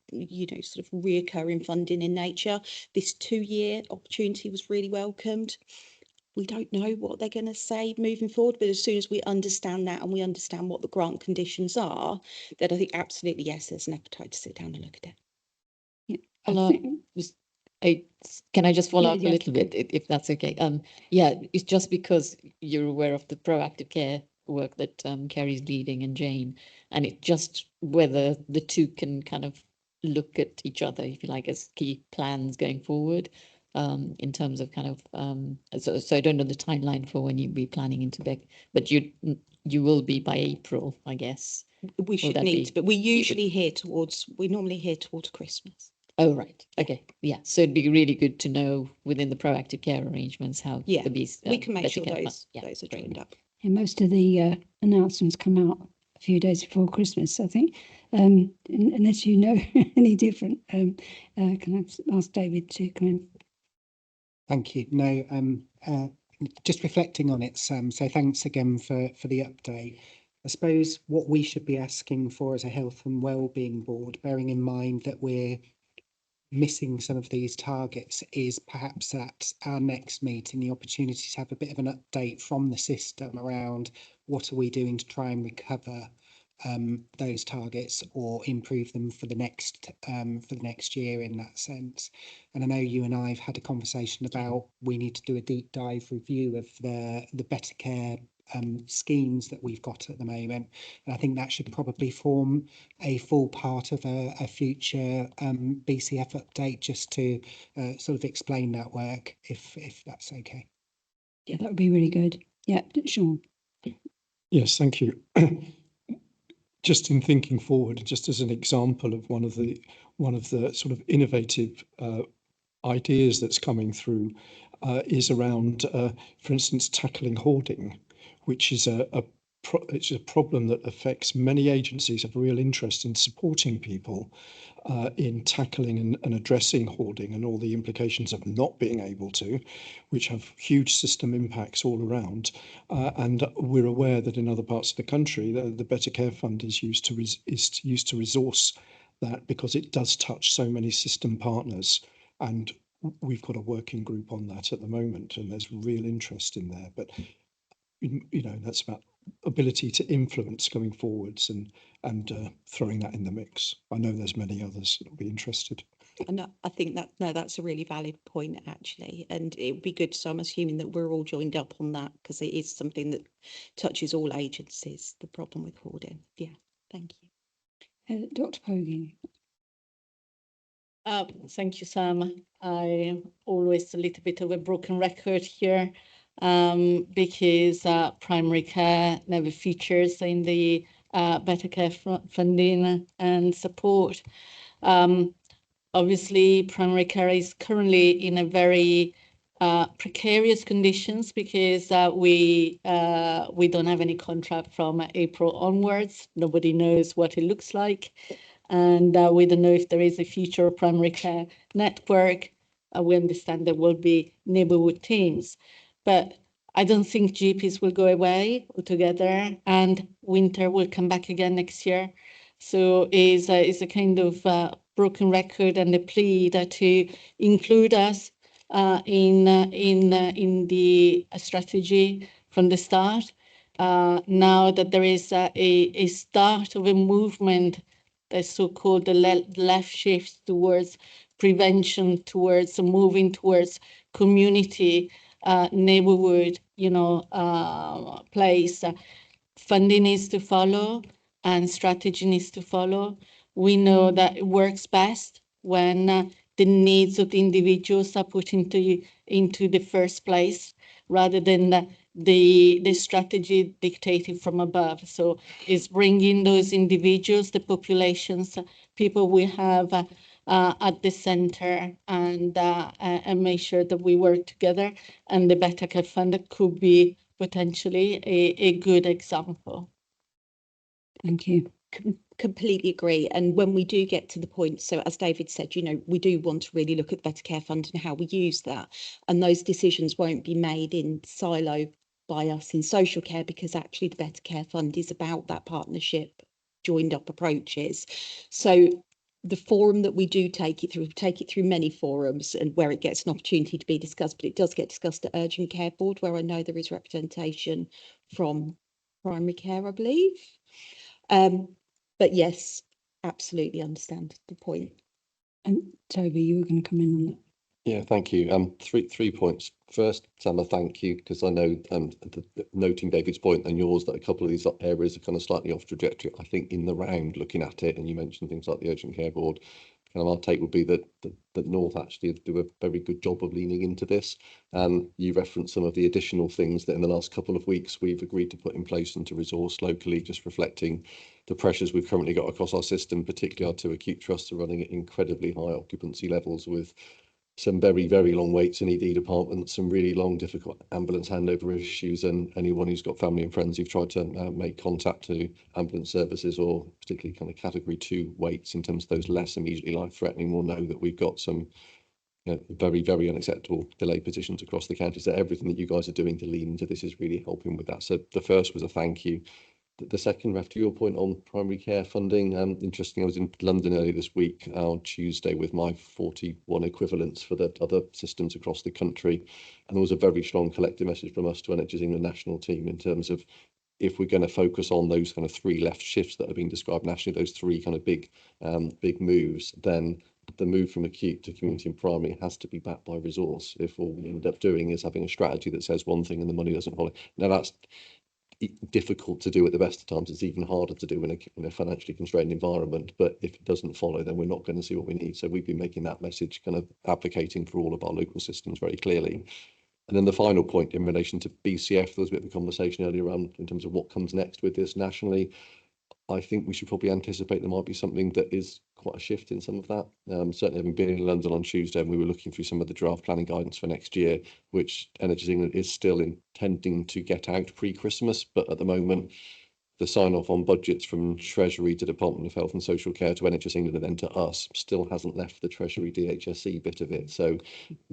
sort of reoccurring funding in nature. This 2-year opportunity was really welcomed. We don't know what they're going to say moving forward, but as soon as we understand that and we understand what the grant conditions are, then I think absolutely yes, there's an appetite to sit down and look at it. Can I just follow Yeah, up yeah. a little bit, if that's okay? Yeah, it's just because you're aware of the proactive care work that Kerry's leading and Jane, and it just whether the two can kind of look at each other, if you like, as key plans going forward, in terms of kind of so I don't know the timeline for when you'll be planning into Beck, but you will be by April, I guess. We should need, but we normally hear towards Christmas. Oh, right. Okay. Yeah. So it'd be really good to know within the proactive care arrangements how Yeah, the bees. we can make better sure care those fund. are great. joined up. And most of the announcements come out a few days before Christmas, I think. Unless you know any different, can I ask David to come in? Thank you. No, just reflecting on it, Sam. So thanks again for the update. I suppose what we should be asking for as a health and wellbeing board, bearing in mind that we're missing some of these targets, is perhaps at our next meeting the opportunity to have a bit of an update from the system around what are we doing to try and recover those targets or improve them for the next year in that sense. And I know you and I have had a conversation about we need to do a deep dive review of the better care schemes that we've got at the moment, and I think that should probably form a full part of a future BCF update, just to sort of explain that work, if that's okay. Yeah, that would be really good. Yeah, Sean. Yes, thank you. Just in thinking forward, just as an example of one of the sort of innovative ideas that's coming through is around, for instance, tackling hoarding, which is it's a problem that affects many agencies have a real interest in supporting people in tackling and addressing hoarding and all the implications of not being able to, which have huge system impacts all around. And we're aware that in other parts of the country, the Better Care Fund is used to resource that, because it does touch so many system partners. And we've got a working group on that at the moment, and there's real interest in there. But that's about ability to influence going forwards and throwing that in the mix. I know there's many others that will be interested. And I think that's a really valid point, actually, and it would be good. So I'm assuming that we're all joined up on that, because it is something that touches all agencies, the problem with hoarding. Yeah, thank you. Dr. Pogin. Thank you, Sam. I'm always a little bit of a broken record here, because primary care never features in the better care funding and support. Obviously, primary care is currently in a very precarious conditions, because we don't have any contract from April onwards. Nobody knows what it looks like. And we don't know if there is a future primary care network. We understand there will be neighborhood teams, but I don't think GPs will go away altogether, and winter will come back again next year. So is a kind of broken record and a plea to include us in the strategy from the start. Now that there is a start of a movement, the so-called left shift towards prevention, towards moving towards community, neighborhood, place. Funding needs to follow and strategy needs to follow. We know that it works best when the needs of the individuals are put into the first place, rather than the strategy dictated from above. So it's bringing those individuals, the populations, people we have at the center, and make sure that we work together. And the Better Care Fund could be potentially a good example. Thank you. Completely agree. And when we do get to the point, so as David said, you know, we do want to really look at the Better Care Fund and how we use that. And those decisions won't be made in silo by us in social care, because actually the Better Care Fund is about that partnership, joined up approaches. So the forum that we do take it through many forums, and where it gets an opportunity to be discussed, but it does get discussed at Urgent Care Board, where I know there is representation from primary care, I believe. But yes, absolutely understand the point. And Toby, you were going to come in on that. Yeah, thank you. Three points. First, Sam, thank you, because I know, noting David's point and yours, that a couple of these areas are kind of slightly off trajectory. I think in the round, looking at it, and you mentioned things like the Urgent Care Board, kind of our take would be that North actually do a very good job of leaning into this. You referenced some of the additional things that in the last couple of weeks we've agreed to put in place and to resource locally, just reflecting the pressures we've currently got across our system. Particularly our two acute trusts are running at incredibly high occupancy levels, with some very, very long waits in ED departments, some really long, difficult ambulance handover issues, and anyone who's got family and friends who've tried to make contact to ambulance services, or particularly kind of category 2 waits in terms of those less immediately life-threatening, will know that we've got some very, very unacceptable delay positions across the county. So everything that you guys are doing to lean into this is really helping with that. So the first was a thank you. The second, Ref, to your point on primary care funding, interesting, I was in London earlier this week on Tuesday with my 41 equivalents for the other systems across the country, and there was a very strong collective message from us to NHS England national team in terms of, if we're going to focus on those kind of 3 left shifts that are being described nationally, those 3 kind of big moves, then the move from acute to community and primary has to be backed by resource. If all we end up doing is having a strategy that says one thing and the money doesn't follow. Now, that's difficult to do at the best of times. It's even harder to do in a financially constrained environment, but if it doesn't follow, then we're not going to see what we need. So we've been making that message, kind of advocating for all of our local systems very clearly. And then the final point in relation to BCF, there was a bit of a conversation earlier on in terms of what comes next with this nationally. I think we should probably anticipate there might be something that is quite a shift in some of that. Certainly having been in London on Tuesday, and we were looking through some of the draft planning guidance for next year, which NHS England is still intending to get out pre-Christmas, but at the moment, the sign-off on budgets from Treasury to Department of Health and Social Care to NHS England and then to us still hasn't left the Treasury DHSC bit of it. So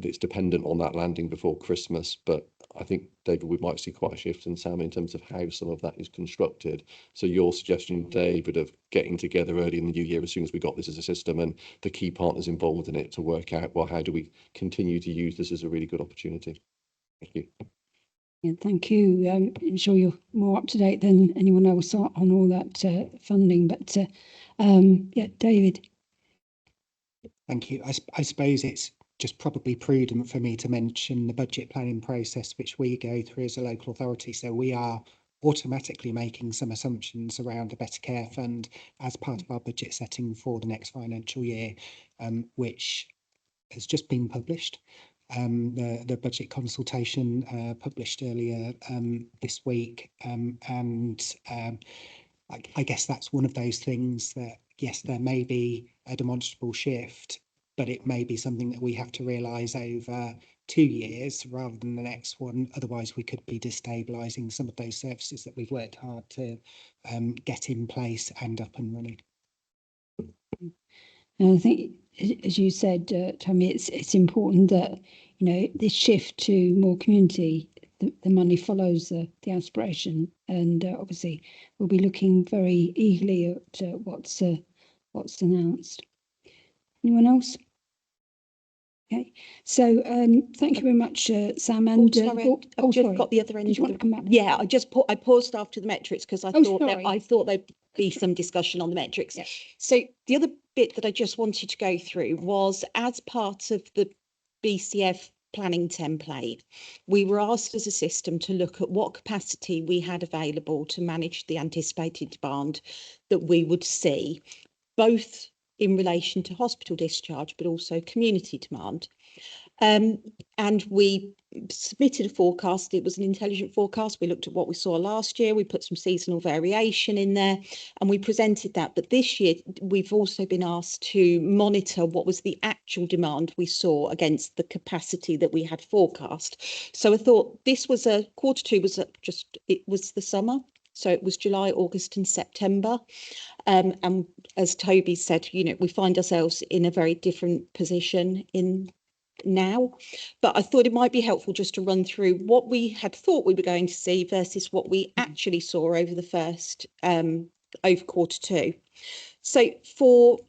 it's dependent on that landing before Christmas. But I think, David, we might see quite a shift, and Sam, in terms of how some of that is constructed. So your suggestion, David, of getting together early in the new year as soon as we got this as a system and the key partners involved in it to work out, well, how do we continue to use this as a really good opportunity? Thank you. Yeah, thank you. I'm sure you're more up to date than anyone else on all that funding, but yeah, David. Thank you. I suppose it's just probably prudent for me to mention the budget planning process which we go through as a local authority. So we are automatically making some assumptions around a Better Care Fund as part of our budget setting for the next financial year, which has just been published. The budget consultation published earlier this week, and I guess that's one of those things that, yes, there may be a demonstrable shift, but it may be something that we have to realise over 2 years rather than the next one. Otherwise, we could be destabilising some of those services that we've worked hard to get in place and up and running. And I think, as you said, Tommy, it's important that, you know, this shift to more community, the money follows the aspiration, and obviously we'll be looking very eagerly at what's announced. Anyone else? Okay, so thank you very much, Sam. And Sorry, I've just sorry. got the other end. Did you want to come back? Yeah, I paused after the metrics because I sorry. thought there'd be some discussion on the metrics. Yeah. So the other bit that I just wanted to go through was, as part of the BCF planning template, we were asked as a system to look at what capacity we had available to manage the anticipated demand that we would see, both in relation to hospital discharge, but also community demand. And we submitted a forecast. It was an intelligent forecast. We looked at what we saw last year. We put some seasonal variation in there and we presented that. But this year, we've also been asked to monitor what was the actual demand we saw against the capacity that we had forecast. So I thought this was quarter two was it was the summer. So it was July, August and September. And as Toby said, you know, we find ourselves in a very different position in now, but I thought it might be helpful just to run through what we had thought we were going to see versus what we actually saw over the first over quarter two. So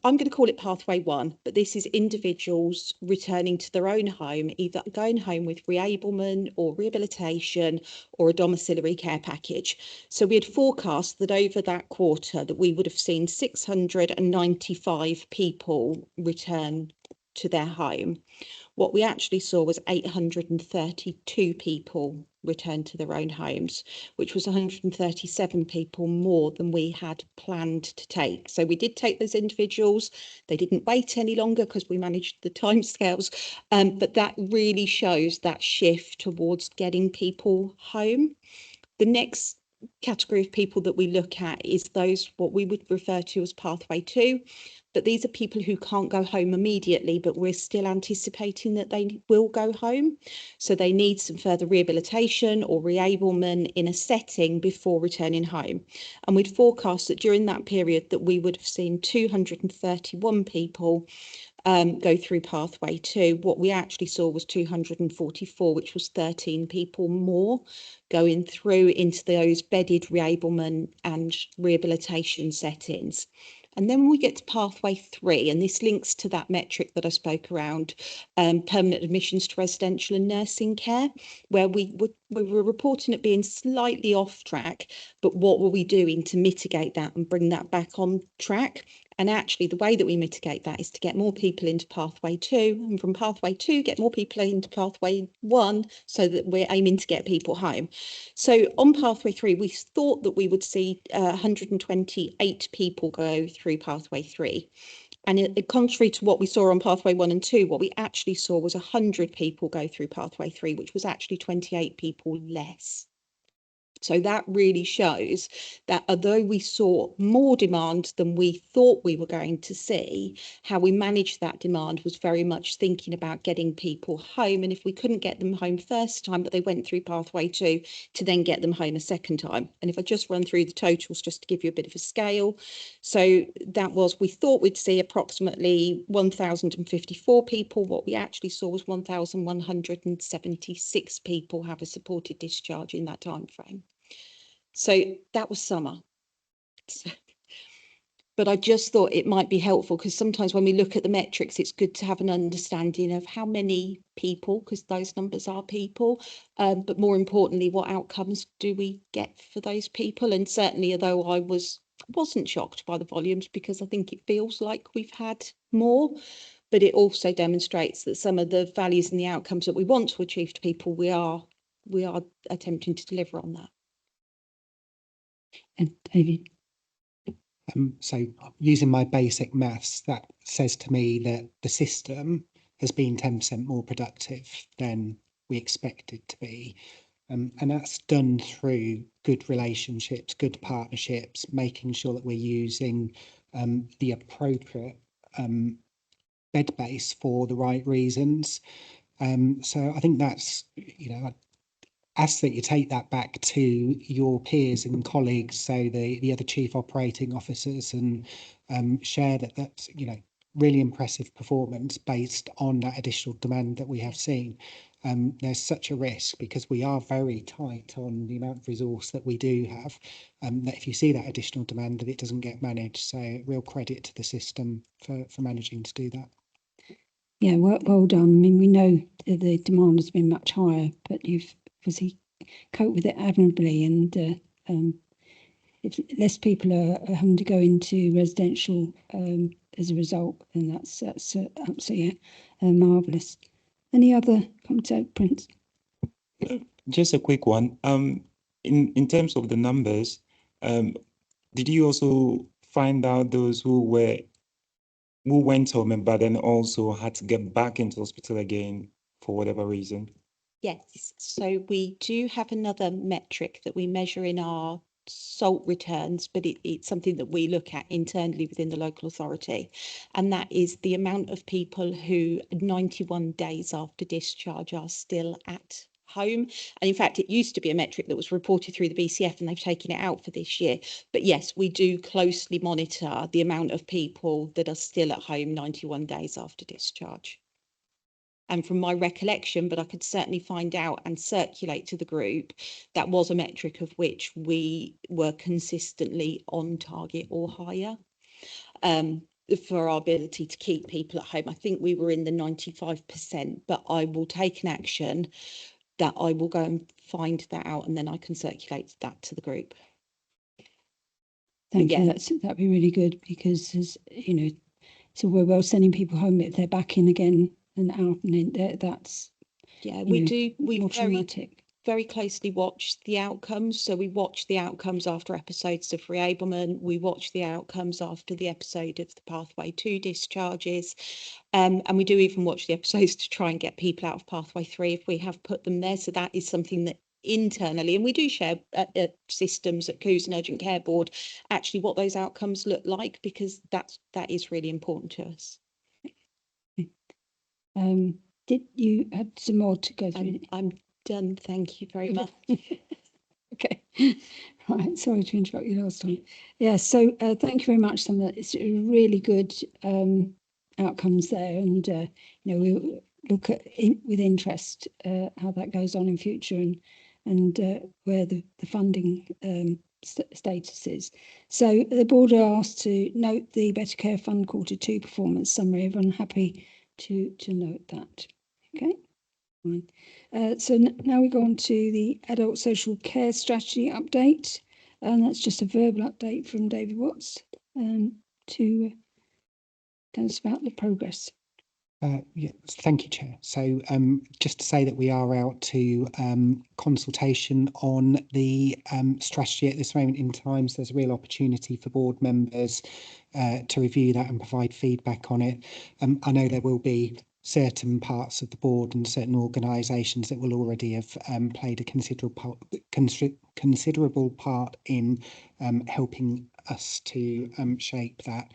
I'm going to call it pathway one, but this is individuals returning to their own home, either going home with reablement or rehabilitation or a domiciliary care package. So we had forecast that over that quarter that we would have seen 695 people return to their home. What we actually saw was 832 people return to their own homes, which was 137 people more than we had planned to take. So we did take those individuals. They didn't wait any longer because we managed the timescales. But that really shows that shift towards getting people home. The next category of people that we look at is those what we would refer to as pathway two. But these are people who can't go home immediately, but we're still anticipating that they will go home. So they need some further rehabilitation or reablement in a setting before returning home. And we'd forecast that during that period that we would have seen 231 people go through pathway two. What we actually saw was 244, which was 13 people more going through into those bedded reablement and rehabilitation settings. And then we get to pathway three, and this links to that metric that I spoke around, permanent admissions to residential and nursing care, where we were reporting it being slightly off track, but what were we doing to mitigate that and bring that back on track? And actually, the way that we mitigate that is to get more people into pathway two, and from pathway two, get more people into pathway one, so that we're aiming to get people home. So on pathway three, we thought that we would see 128 people go through pathway three. And contrary to what we saw on pathway one and two, what we actually saw was 100 people go through pathway three, which was actually 28 people less. So that really shows that although we saw more demand than we thought we were going to see, how we managed that demand was very much thinking about getting people home. And if we couldn't get them home first time, but they went through pathway two, to then get them home a second time. And if I just run through the totals, just to give you a bit of a scale. So that was, we thought we'd see approximately 1,054 people. What we actually saw was 1,176 people have a supported discharge in that time frame. So that was summer. But I just thought it might be helpful because sometimes when we look at the metrics, it's good to have an understanding of how many people, because those numbers are people, but more importantly, what outcomes do we get for those people? And certainly, although I wasn't shocked by the volumes, because I think it feels like we've had more, but it also demonstrates that some of the values and the outcomes that we want to achieve to people, we are attempting to deliver on that. And David. So using my basic maths, that says to me that the system has been 10% more productive than we expected to be. And that's done through good relationships, good partnerships, making sure that we're using the appropriate bed base for the right reasons. So I think that's, you know, ask that you take that back to your peers and colleagues, so the other chief operating officers, and share that that's, you know, really impressive performance based on that additional demand that we have seen. There's such a risk because we are very tight on the amount of resource that we do have, that if you see that additional demand, that it doesn't get managed. So real credit to the system for managing to do that. Yeah, well done. I mean, we know the demand has been much higher, but you've obviously coped with it admirably, and if less people are having to go into residential as a result, then that's absolutely marvellous. Any other comments, Prince? Just a quick one. In terms of the numbers, did you also find out those who were who went home but then also had to get back into hospital again for whatever reason? Yes, so we do have another metric that we measure in our SALT returns, but it's something that we look at internally within the local authority. And that is the amount of people who 91 days after discharge are still at home. And in fact, it used to be a metric that was reported through the BCF and they've taken it out for this year. But yes, we do closely monitor the amount of people that are still at home 91 days after discharge. And from my recollection, but I could certainly find out and circulate to the group, that was a metric of which we were consistently on target or higher for our ability to keep people at home. I think we were in the 95%, but I will take an action that I will go and find that out and then I can circulate that to the group. Thank Yeah. you. That'd be really good because, as you know, so we're well sending people home if they're back in again and out and in there. That's We more traumatic. very closely watch the outcomes. So we watch the outcomes after episodes of reablement. We watch the outcomes after the episode of the pathway to discharges. And we do even watch the episodes to try and get people out of pathway 3 if we have put them there. So that is something that internally, and we do share systems at COOS and Urgent Care Board, actually what those outcomes look like, because that is really important to us. Did you have some more to go through? I'm done. Thank you very much. Okay. Right. Sorry to interrupt you last time. Yeah. So thank you very much, Sam. It's really good outcomes there, and we look at with interest how that goes on in future and where the funding status is. So the board are asked to note the Better Care Fund Q2 performance summary. Everyone happy to note that? Okay. Fine. So now we go on to the adult social care strategy update, and that's just a verbal update from David Watts to tell us about the progress. Yes, thank you, Chair. So just to say that we are out to consultation on the strategy at this moment in time. So there's a real opportunity for board members to review that and provide feedback on it. I know there will be certain parts of the board and certain organisations that will already have played a considerable part in helping us to shape that.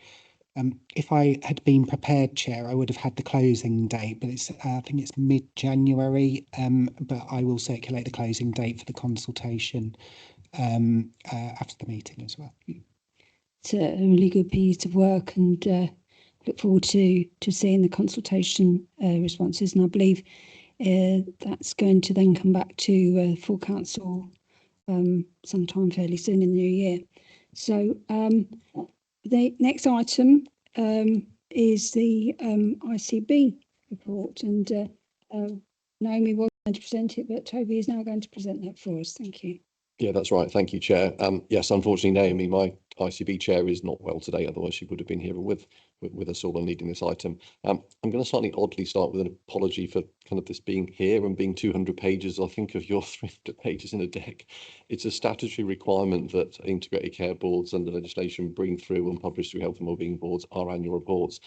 If I had been prepared, Chair, I would have had the closing date, but it's I think it's mid-January, but I will circulate the closing date for the consultation after the meeting as well. It's a really good piece of work, and look forward to seeing the consultation responses. And I believe that's going to then come back to full council sometime fairly soon in the new year. So the next item is the ICB report, and Naomi was going to present it, but Toby is now going to present that for us. Thank you. Yeah, that's right. Thank you, Chair. Yes, unfortunately, Naomi, my ICB chair, is not well today. Otherwise, she would have been here with us all and leading this item. I'm going to slightly oddly start with an apology for kind of this being here and being 200 pages. I think of your 300 pages in a deck. It's a statutory requirement that integrated care boards under legislation bring through and publish through health and wellbeing boards our annual reports.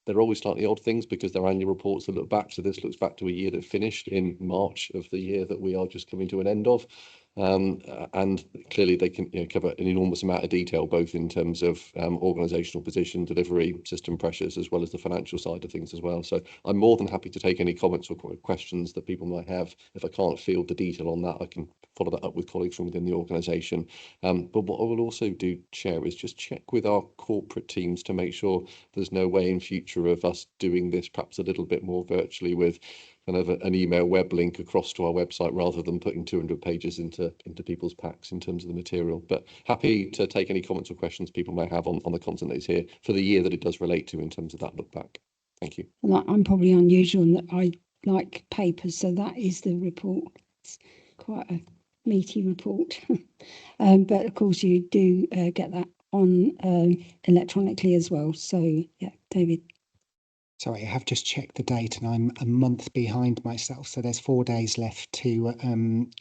They're always slightly odd things because they're annual reports that look back. So this looks back to a year that finished in March of the year that we are just coming to an end of. And clearly they can cover an enormous amount of detail, both in terms of organisational position, delivery, system pressures, as well as the financial side of things as well. So I'm more than happy to take any comments or questions that people might have. If I can't field the detail on that, I can follow that up with colleagues from within the organisation. But what I will also do, Chair, is just check with our corporate teams to make sure there's no way in future of us doing this perhaps a little bit more virtually with kind of an email web link across to our website rather than putting 200 pages into people's packs in terms of the material. But happy to take any comments or questions people may have on the content that is here for the year that it does relate to in terms of that look back. Thank you. Well, I'm probably unusual in that I like papers, so that is the report. It's quite a meaty report. But of course you do get that on electronically as well. So yeah, David. Sorry, I have just checked the date and I'm a month behind myself. So there's 4 days left to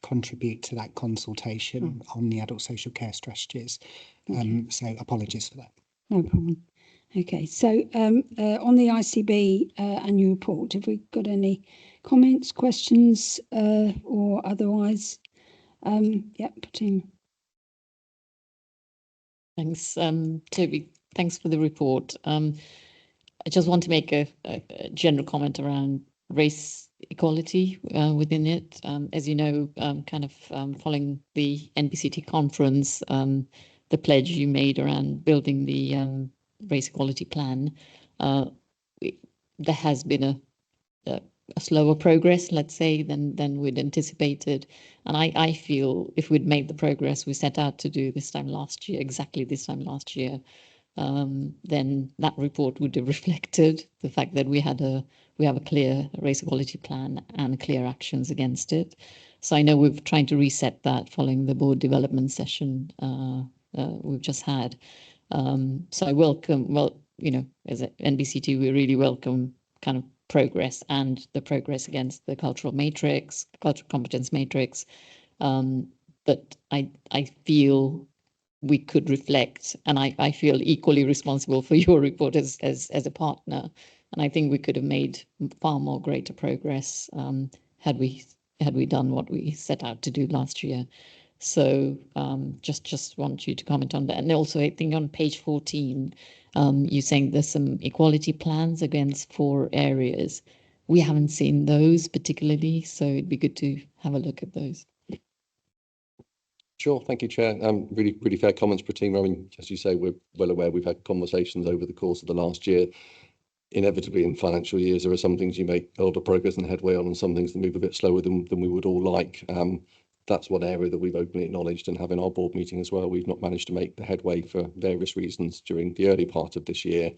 contribute to that consultation on the adult social care strategies. So apologies for that. No problem. Okay, so on the ICB annual report, have we got any comments, questions, or otherwise? Yeah, Tim. Thanks, Toby. Thanks for the report. I just want to make a general comment around race equality within it. As you know, kind of following the NBCT conference, the pledge you made around building the race equality plan, there has been a slower progress, let's say, than we'd anticipated. And I feel if we'd made the progress we set out to do this time last year, exactly this time last year, then that report would have reflected the fact that we have a clear race equality plan and clear actions against it. So I know we're trying to reset that following the board development session we've just had. So I welcome, well, you know, as a NBCT, we really welcome kind of progress and the progress against the cultural competence matrix. But I feel we could reflect, and I feel equally responsible for your report as a partner. And I think we could have made far more greater progress had we done what we set out to do last year. So just want you to comment on that. And also I think on page 14, you're saying there's some equality plans against 4 areas. We haven't seen those particularly, so it'd be good to have a look at those. Sure, thank you, Chair. Really fair comments, Pratima. I mean, as you say, we're well aware we've had conversations over the course of the last year. Inevitably, in financial years, there are some things you make a lot of progress and headway on, and some things that move a bit slower than we would all like. That's one area that we've openly acknowledged, and having our board meeting as well, we've not managed to make the headway for various reasons during the early part of this year.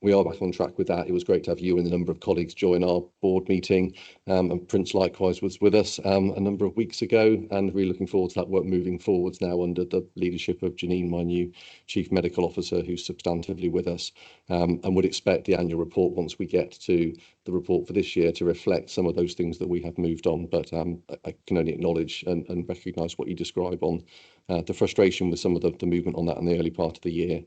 We are back on track with that. It was great to have you and a number of colleagues join our board meeting, and Prince likewise was with us a number of weeks ago, and really looking forward to that work moving forwards now under the leadership of Janine, my new Chief Medical Officer, who's substantively with us, and would expect the annual report, once we get to the report for this year, to reflect some of those things that we have moved on. But I can only acknowledge and recognise what you describe on the frustration with some of the movement on that in the early part of the year.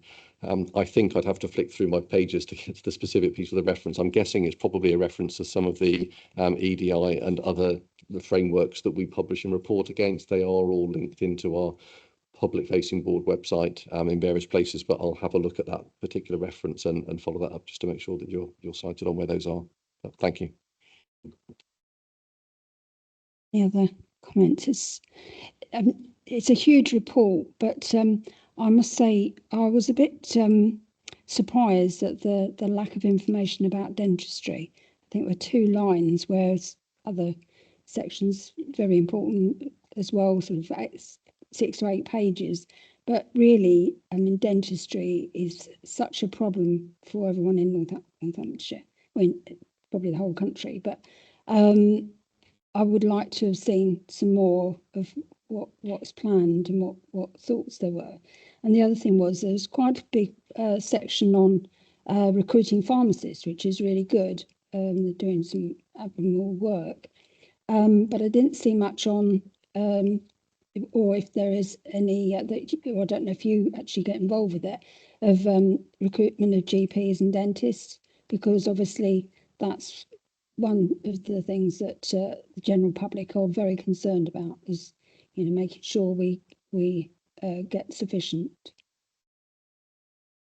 I think I'd have to flick through my pages to get to the specific piece of the reference. I'm guessing it's probably a reference to some of the EDI and other frameworks that we publish and report against. They are all linked into our public-facing board website in various places, but I'll have a look at that particular reference and follow that up just to make sure that you're cited on where those are. But thank you. The other comment is, it's a huge report, but I must say I was a bit surprised at the lack of information about dentistry. I think there were 2 lines, whereas other sections very important as well, sort of 6 to 8 pages. But really, I mean, dentistry is such a problem for everyone in Northamptonshire. I mean, probably the whole country, but I would like to have seen some more of what's planned and what thoughts there were. And the other thing was there's quite a big section on recruiting pharmacists, which is really good. They're doing some admirable work. But I didn't see much on, or if there is any, or I don't know if you actually get involved with it, of recruitment of GPs and dentists, because obviously that's one of the things that the general public are very concerned about, is, you know, making sure we get sufficient.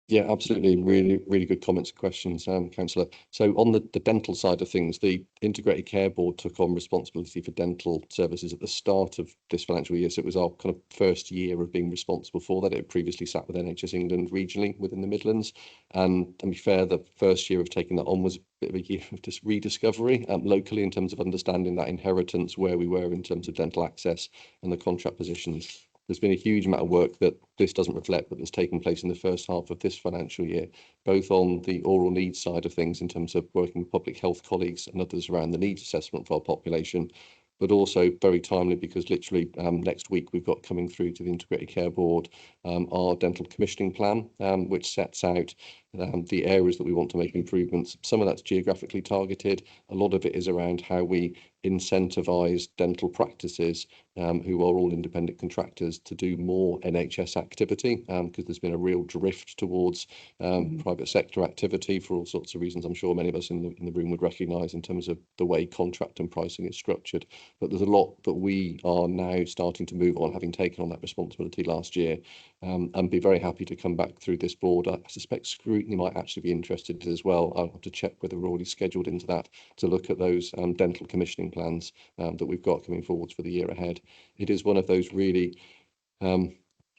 Yeah, absolutely. Really good comments and questions, Councillor. So on the dental side of things, the Integrated Care Board took on responsibility for dental services at the start of this financial year. So it was our kind of first year of being responsible for that. It previously sat with NHS England regionally within the Midlands. And to be fair, the first year of taking that on was a bit of a year of just rediscovery locally in terms of understanding that inheritance, where we were in terms of dental access and the contract positions. There's been a huge amount of work that this doesn't reflect, but that's taken place in the first half of this financial year, both on the oral needs side of things in terms of working with public health colleagues and others around the needs assessment for our population, but also very timely because literally next week we've got coming through to the Integrated Care Board our dental commissioning plan, which sets out the areas that we want to make improvements. Some of that's geographically targeted. A lot of it is around how we incentivise dental practices who are all independent contractors to do more NHS activity, because there's been a real drift towards private sector activity for all sorts of reasons. I'm sure many of us in the room would recognise in terms of the way contract and pricing is structured. But there's a lot that we are now starting to move on, having taken on that responsibility last year, and be very happy to come back through this board. I suspect scrutiny might actually be interested as well. I'll have to check whether we're already scheduled into that to look at those dental commissioning plans that we've got coming forwards for the year ahead. It is one of those really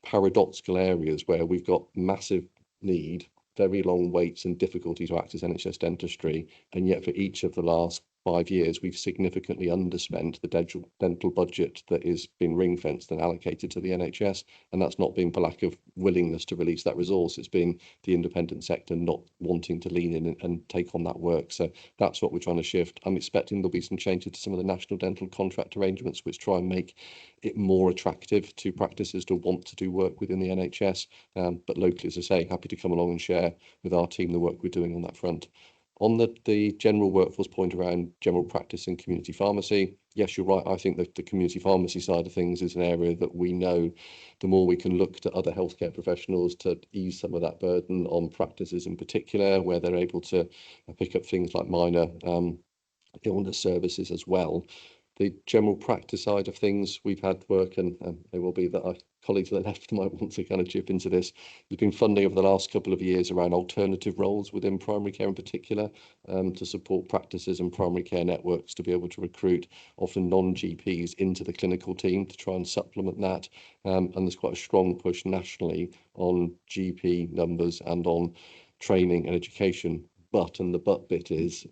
paradoxical areas where we've got massive need, very long waits and difficulty to access NHS dentistry, and yet for each of the last 5 years we've significantly underspent the dental budget that is being ring-fenced and allocated to the NHS, and that's not been for lack of willingness to release that resource. It's been the independent sector not wanting to lean in and take on that work. So that's what we're trying to shift. I'm expecting there'll be some changes to some of the national dental contract arrangements which try and make it more attractive to practices to want to do work within the NHS, but locally, as I say, happy to come along and share with our team the work we're doing on that front. On the general workforce point around general practice and community pharmacy, yes, you're right. I think that the community pharmacy side of things is an area that we know the more we can look to other healthcare professionals to ease some of that burden on practices in particular, where they're able to pick up things like minor illness services as well. The general practice side of things, we've had work, and it will be that our colleagues to the left might want to kind of chip into this. There's been funding over the last couple of years around alternative roles within primary care in particular, to support practices and primary care networks to be able to recruit often non-GPs into the clinical team to try and supplement that. And there's quite a strong push nationally on GP numbers and on training and education. And the but bit is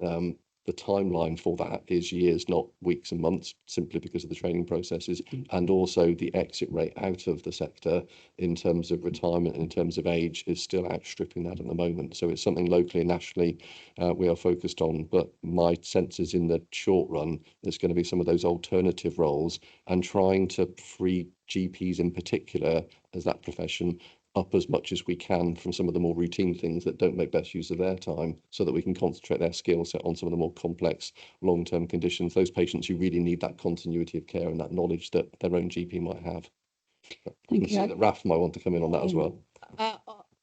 the timeline for that is years, not weeks and months, simply because of the training processes, and also the exit rate out of the sector in terms of retirement and in terms of age is still outstripping that at the moment. So it's something locally and nationally we are focused on, but my sense is in the short run there's going to be some of those alternative roles and trying to free GPs in particular as that profession up as much as we can from some of the more routine things that don't make best use of their time, so that we can concentrate their skill set on some of the more complex long-term conditions, those patients who really need that continuity of care and that knowledge that their own GP might have. Thank you. That Raf might want to come in on that as well.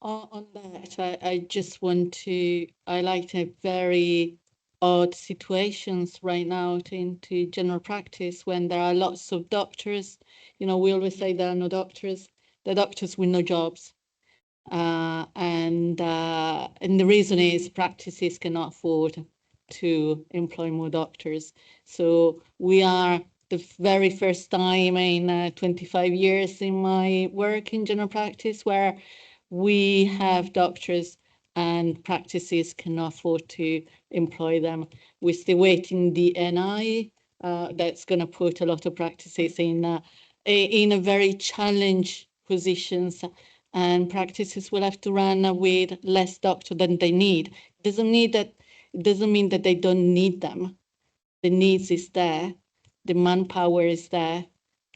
On that, I just want to highlight a very odd situations right now into general practice when there are lots of doctors. You know, we always say there are no doctors. The doctors with no jobs, and the reason is practices cannot afford to employ more doctors. So we are the very first time in 25 years in my work in general practice where we have doctors and practices cannot afford to employ them. We're still waiting the NI. That's going to put a lot of practices in a very challenged positions, and practices will have to run with less doctor than they need. It doesn't mean that they don't need them. The needs is there, the manpower is there,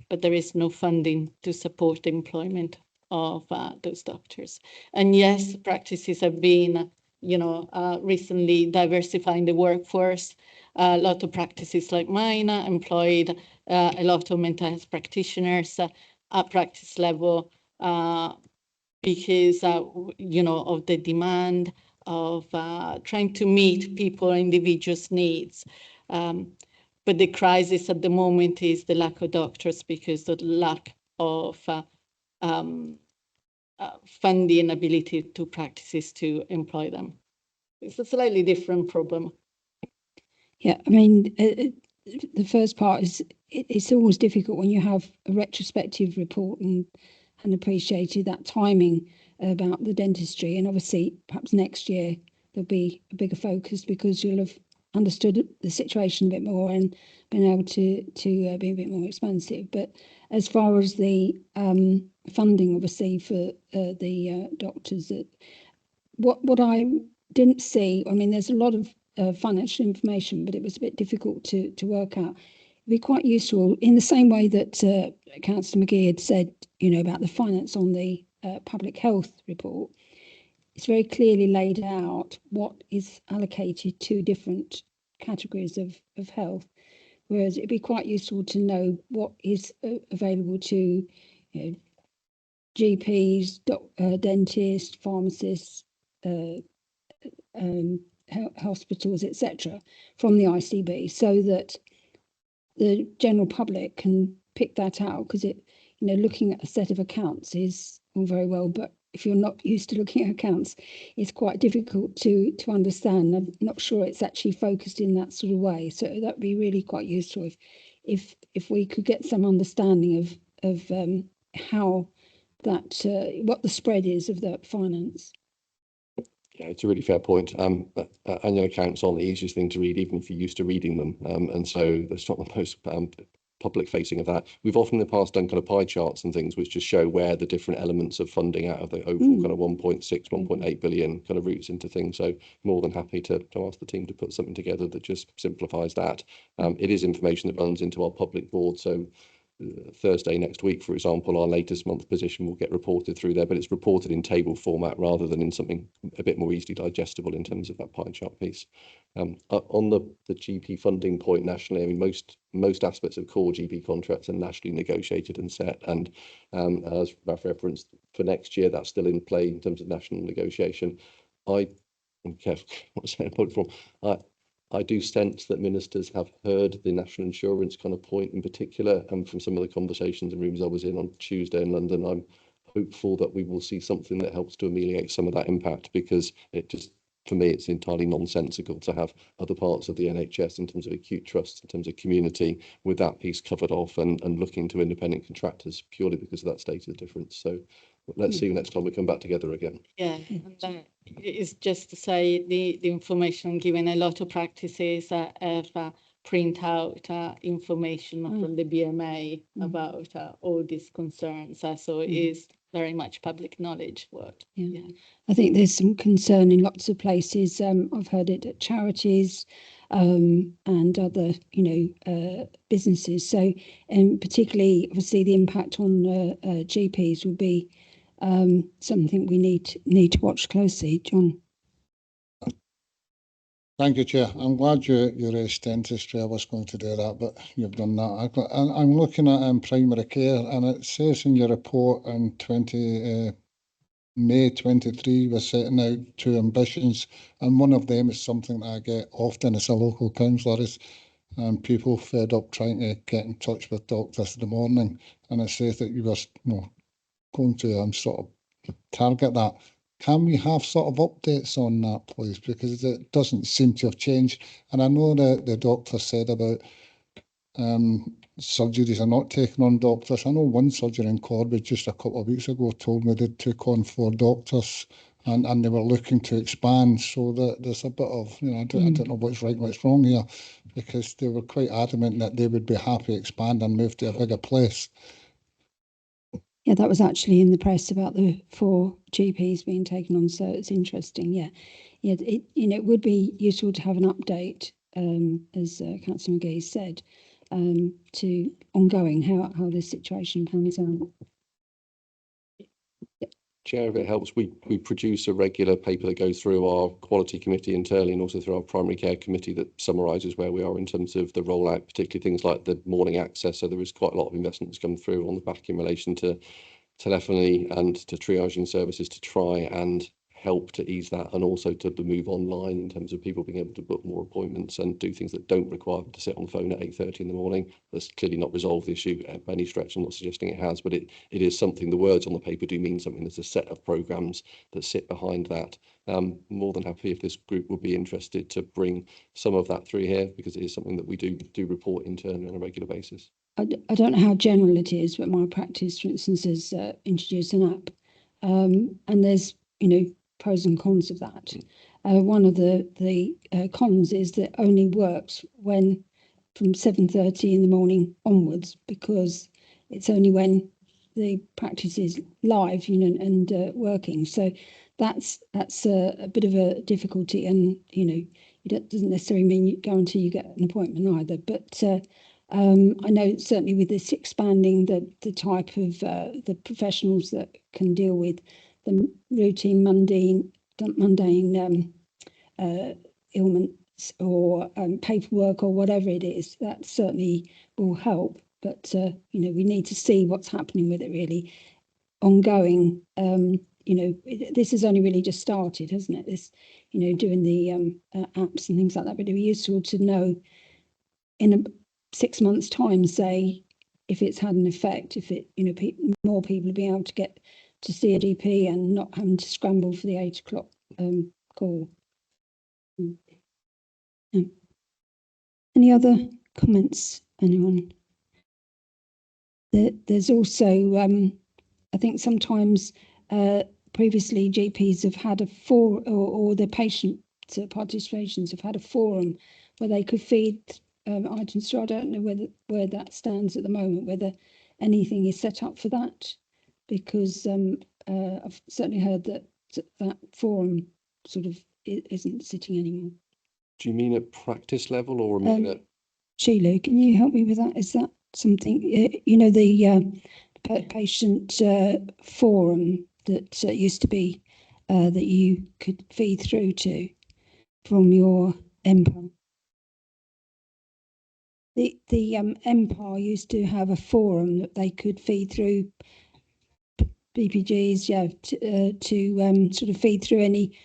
but there is no funding to support the employment of those doctors. And yes, practices have been, recently diversifying the workforce. A lot of practices like mine employed a lot of mental health practitioners at practice level because, of the demand of trying to meet people, individuals' needs. But the crisis at the moment is the lack of doctors because of the lack of funding ability to practices to employ them. It's a slightly different problem. Yeah, I mean, the first part is it's always difficult when you have a retrospective report and appreciated that timing about the dentistry, and obviously perhaps next year there'll be a bigger focus because you'll have understood the situation a bit more and been able to be a bit more expansive. But as far as the funding, obviously for the doctors, that what I didn't see, I mean, there's a lot of financial information, but it was a bit difficult to work out. It'd be quite useful in the same way that Councillor McGee had said, about the finance on the public health report, it's very clearly laid out what is allocated to different categories of health, whereas it'd be quite useful to know what is available to, you know, GPs, dentists, pharmacists, hospitals, etc., from the ICB, so that the general public can pick that out. Because it, you know, looking at a set of accounts is all very well, but if you're not used to looking at accounts, it's quite difficult to understand. I'm not sure it's actually focused in that sort of way. So that'd be really quite useful if we could get some understanding of how that what the spread is of that finance. Yeah, it's a really fair point. Annual accounts aren't the easiest thing to read, even if you're used to reading them. And so that's not the most public facing of that. We've often in the past done kind of pie charts and things which just show where the different elements of funding out of the overall kind of 1.6, 1.8 billion kind of routes into things. So more than happy to ask the team to put something together that just simplifies that. It is information that runs into our public board. So Thursday next week, for example, our latest month position will get reported through there, but it's reported in table format rather than in something a bit more easily digestible in terms of that pie chart piece. On the GP funding point nationally, I mean, most aspects of core GP contracts are nationally negotiated and set, and as Raf referenced, for next year, that's still in play in terms of national negotiation. I'm careful what I'm saying from. I do sense that ministers have heard the national insurance kind of point in particular, and from some of the conversations and rooms I was in on Tuesday in London, I'm hopeful that we will see something that helps to ameliorate some of that impact, because it just, for me, it's entirely nonsensical to have other parts of the NHS in terms of acute trusts, in terms of community, with that piece covered off and looking to independent contractors purely because of that status difference. So let's see next time we come back together again. Yeah, and that is just to say the information given. A lot of practices have print out information from the BMA about all these concerns. So it is very much public knowledge work. Yeah. I think there's some concern in lots of places. I've heard it at charities and other, businesses. So, and particularly, obviously, the impact on GPs will be something we need to watch closely. John. Thank you, Chair. I'm glad you raised dentistry. I was going to do that, but you've done that. I'm looking at primary care, and it says in your report in May 23, we're setting out 2 ambitions, and one of them is something that I get often as a local councillor, is people fed up trying to get in touch with doctors in the morning, and it says that you were going to sort of target that. Can we have sort of updates on that, please? Because it doesn't seem to have changed. And I know that the doctor said about surgeries are not taking on doctors. I know one surgery in Corbett just a couple of weeks ago told me they took on 4 doctors and they were looking to expand. So that there's a bit of, I don't know what's right and what's wrong here, because they were quite adamant that they would be happy to expand and move to a bigger place. Yeah, that was actually in the press about the 4 GPs being taken on. So it's interesting. Yeah, it would be useful to have an update, as Councillor McGee said, to ongoing how this situation pans out. Chair, if it helps, we produce a regular paper that goes through our quality committee internally and also through our primary care committee that summarises where we are in terms of the rollout, particularly things like the morning access. So there is quite a lot of investment that's come through on the back in relation to telephony and to triaging services to try and help to ease that, and also to the move online in terms of people being able to book more appointments and do things that don't require them to sit on the phone at 8:30 in the morning. That's clearly not resolved the issue by any stretch. I'm not suggesting it has, but it is something. The words on the paper do mean something. There's a set of programmes that sit behind that. More than happy if this group would be interested to bring some of that through here, because it is something that we do report internally on a regular basis. I don't know how general it is, but my practice, for instance, has introduced an app, and there's pros and cons of that. One of the cons is that it only works when from 7:30 in the morning onwards, because it's only when the practice is live, and working. So that's a bit of a difficulty, and it doesn't necessarily mean you guarantee you get an appointment either. But I know certainly with this expanding the type of the professionals that can deal with the routine mundane ailments or paperwork or whatever it is, that certainly will help. But you know, we need to see what's happening with it really ongoing. You know, this has only really just started, hasn't it? This, you know, doing the apps and things like that. But it'd be useful to know in a 6 months' time, say, if it's had an effect, if it, you know, more people will be able to get to see a GP and not having to scramble for the 8 o'clock call. Any other comments, anyone? There's also, I think sometimes previously GPs have had a forum, or the patient participations have had a forum where they could feed items through. I don't know where that stands at the moment, whether anything is set up for that, because I've certainly heard that that forum sort of isn't sitting anymore. Do you mean at practice level or at Sheila, can you help me with that? Is that something, you know, the patient forum that used to be that you could feed through to from your MPAR? The MPAR used to have a forum that they could feed through BPGs, yeah, to sort of feed through any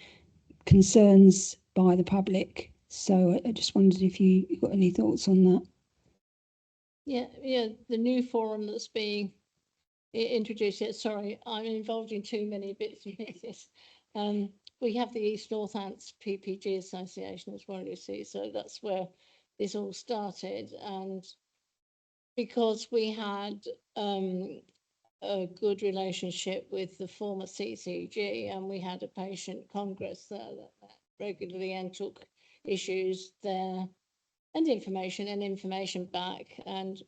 concerns by the public. So I just wondered if you got any thoughts on that. Yeah, the new forum that's being introduced. Yeah, sorry, I'm involved in too many bits and pieces. We have the East Northants PPG Association as well, you see, so that's where this all started. And because we had a good relationship with the former CCG, and we had a patient congress there that regularly and took issues there and information back, and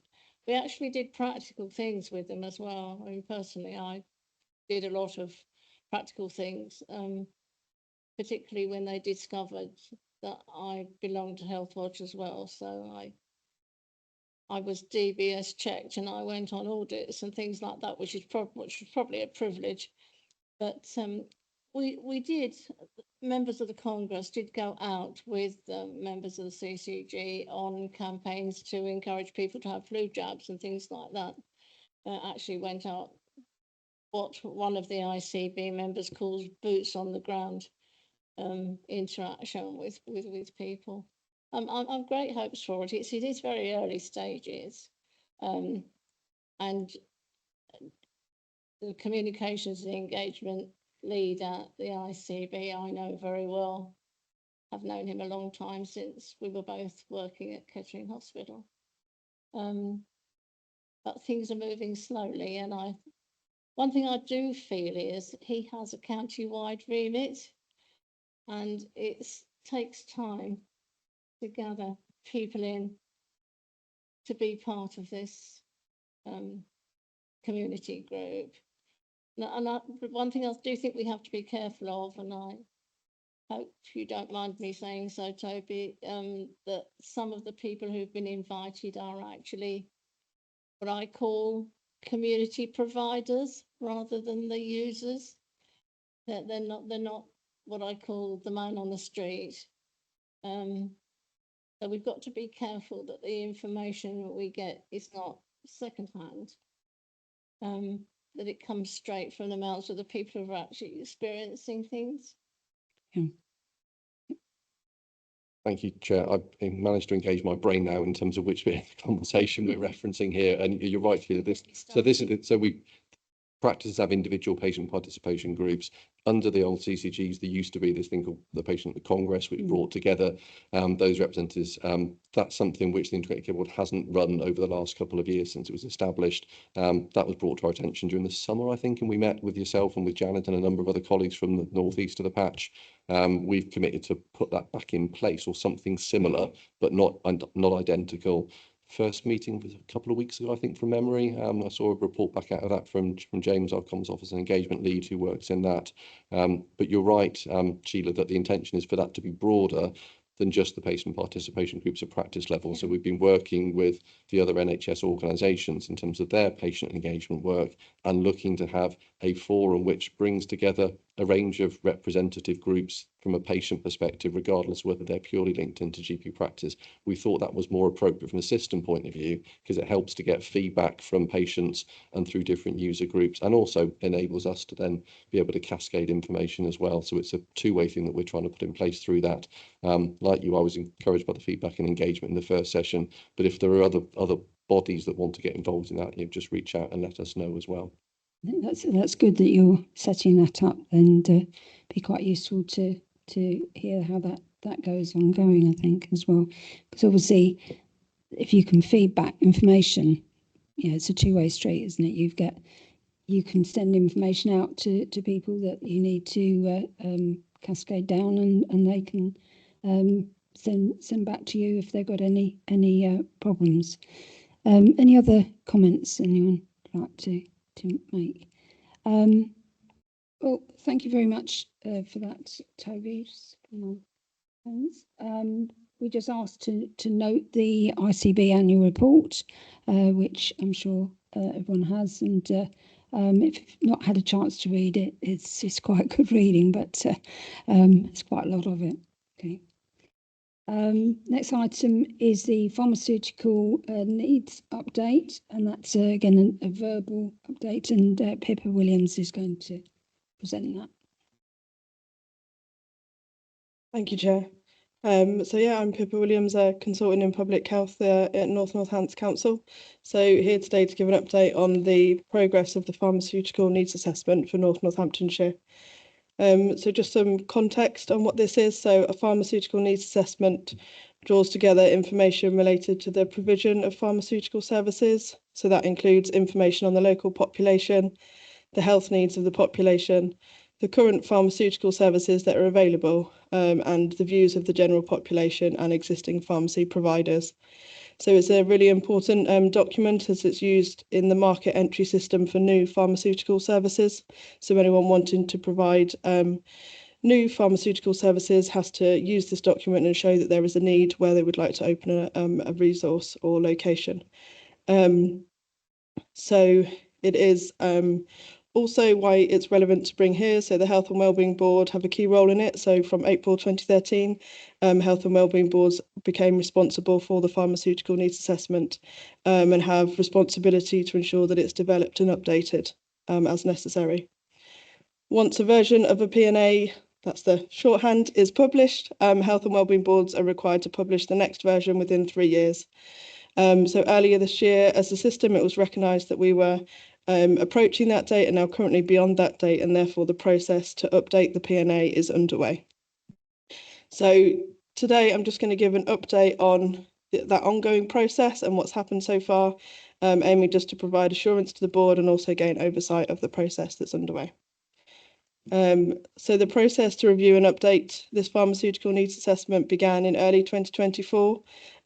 we actually did practical things with them as well. I mean, personally, I did a lot of practical things, particularly when they discovered that I belonged to Healthwatch as well. So I was DBS checked and I went on audits and things like that, which was probably a privilege. But we did, members of the Congress did go out with members of the CCG on campaigns to encourage people to have flu jabs and things like that. Actually went out what one of the ICB members calls boots on the ground interaction with people. I've great hopes for it. It is very early stages, and the communications and engagement lead at the ICB I know very well. I've known him a long time, since we were both working at Kettering Hospital. But things are moving slowly, and one thing I do feel is he has a county-wide remit, and it takes time to gather people in to be part of this community group. And one thing I do think we have to be careful of, and I hope you don't mind me saying so, Toby, that some of the people who've been invited are actually what I call community providers rather than the users. They're not what I call the man on the street. So we've got to be careful that the information we get is not secondhand, that it comes straight from the mouths of the people who are actually experiencing things. Yeah. Thank you, Chair. I've managed to engage my brain now in terms of which bit of the conversation we're referencing here, and you're right, Sheila. Practices have individual patient participation groups. Under the old CCGs, there used to be this thing called the Patient Congress, which brought together those representatives. That's something which the Integrated Care Board hasn't run over the last couple of years since it was established. That was brought to our attention during the summer, I think, and we met with yourself and with Janet and a number of other colleagues from the northeast of the patch. We've committed to put that back in place, or something similar, but not identical. First meeting was a couple of weeks ago, I think, from memory. I saw a report back out of that from James, our comms officer and engagement lead, who works in that. But you're right, Sheila, that the intention is for that to be broader. than just the patient participation groups at practice level. So we've been working with the other NHS organisations in terms of their patient engagement work and looking to have a forum which brings together a range of representative groups from a patient perspective, regardless of whether they're purely linked into GP practice. We thought that was more appropriate from a system point of view because it helps to get feedback from patients and through different user groups, and also enables us to then be able to cascade information as well. So it's a two-way thing that we're trying to put in place through that. Like you, I was encouraged by the feedback and engagement in the first session, but if there are other bodies that want to get involved in that, just reach out and let us know as well. I think that's good that you're setting that up, and be quite useful to hear how that goes ongoing, I think, as well. Because obviously, if you can feed back information, it's a two-way street, isn't it? You can send information out to people that you need to cascade down, and they can send back to you if they've got any problems. Any other comments anyone would like to make? Well, thank you very much for that, Toby. We just asked to note the ICB annual report, which I'm sure everyone has, and if you've not had a chance to read it, it's quite good reading, but it's quite a lot of it. Okay. Next item is the pharmaceutical needs update, and that's again a verbal update, and Pippa Williams is going to present that. Thank you, Chair. I'm Pippa Williams, a consultant in public health at North Northants Council. So here today to give an update on the progress of the pharmaceutical needs assessment for North Northamptonshire. So just some context on what this is. So a pharmaceutical needs assessment draws together information related to the provision of pharmaceutical services. So that includes information on the local population, the health needs of the population, the current pharmaceutical services that are available, and the views of the general population and existing pharmacy providers. So it's a really important document as it's used in the market entry system for new pharmaceutical services. So anyone wanting to provide new pharmaceutical services has to use this document and show that there is a need where they would like to open a resource or location. So it is also why it's relevant to bring here. So the Health and Wellbeing Board have a key role in it. So from April 2013, Health and Wellbeing Boards became responsible for the pharmaceutical needs assessment and have responsibility to ensure that it's developed and updated as necessary. Once a version of a P&A, that's the shorthand, is published, Health and Wellbeing Boards are required to publish the next version within 3 years. So earlier this year, as a system, it was recognised that we were approaching that date and now currently beyond that date, and therefore the process to update the P&A is underway. So today I'm just going to give an update on that ongoing process and what's happened so far, aiming just to provide assurance to the board and also gain oversight of the process that's underway. So the process to review and update this pharmaceutical needs assessment began in early 2024.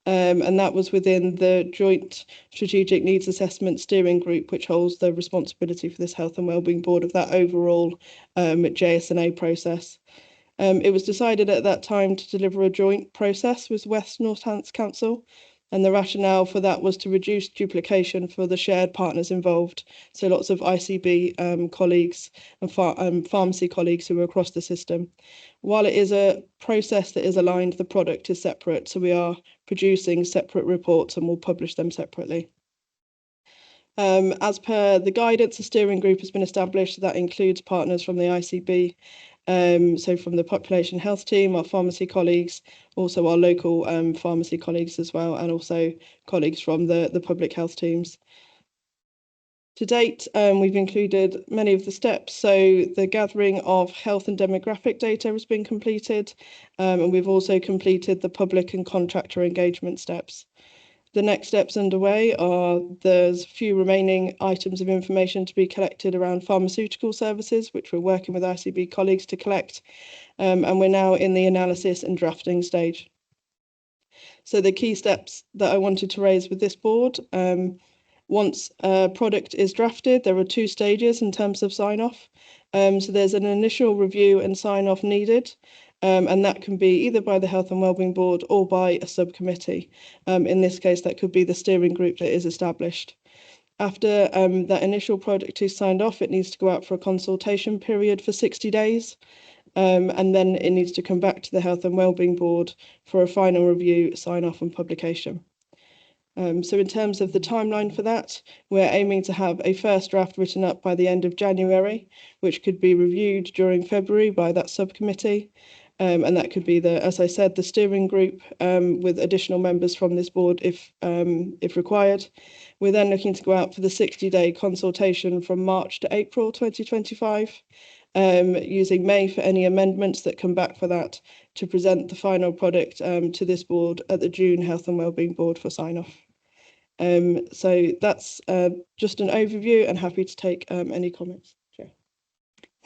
And that was within the Joint Strategic Needs Assessment Steering Group, which holds the responsibility for this Health and Wellbeing Board of that overall JSNA process. It was decided at that time to deliver a joint process with West Northants Council, and the rationale for that was to reduce duplication for the shared partners involved. So lots of ICB colleagues and pharmacy colleagues who are across the system. While it is a process that is aligned, the product is separate. So we are producing separate reports and we'll publish them separately. As per the guidance, a steering group has been established that includes partners from the ICB, so from the population health team, our pharmacy colleagues, also our local pharmacy colleagues as well, and also colleagues from the public health teams. To date, we've included many of the steps. So the gathering of health and demographic data has been completed, and we've also completed the public and contractor engagement steps. The next steps underway are there's a few remaining items of information to be collected around pharmaceutical services, which we're working with ICB colleagues to collect, and we're now in the analysis and drafting stage. So the key steps that I wanted to raise with this board, once a product is drafted, there are 2 stages in terms of sign-off. So there's an initial review and sign-off needed, and that can be either by the Health and Wellbeing Board or by a subcommittee. In this case, that could be the steering group that is established. After that initial project is signed off, it needs to go out for a consultation period for 60 days. And then it needs to come back to the Health and Wellbeing Board for a final review, sign off and publication. So in terms of the timeline for that, we're aiming to have a first draft written up by the end of January, which could be reviewed during February by that subcommittee. And that could be as I said, the steering group with additional members from this board if required. We're then looking to go out for the 60-day consultation from March to April 2025, using May for any amendments that come back for that to present the final product to this board at the June Health and Wellbeing Board for sign-off. So that's just an overview, and happy to take any comments. Chair.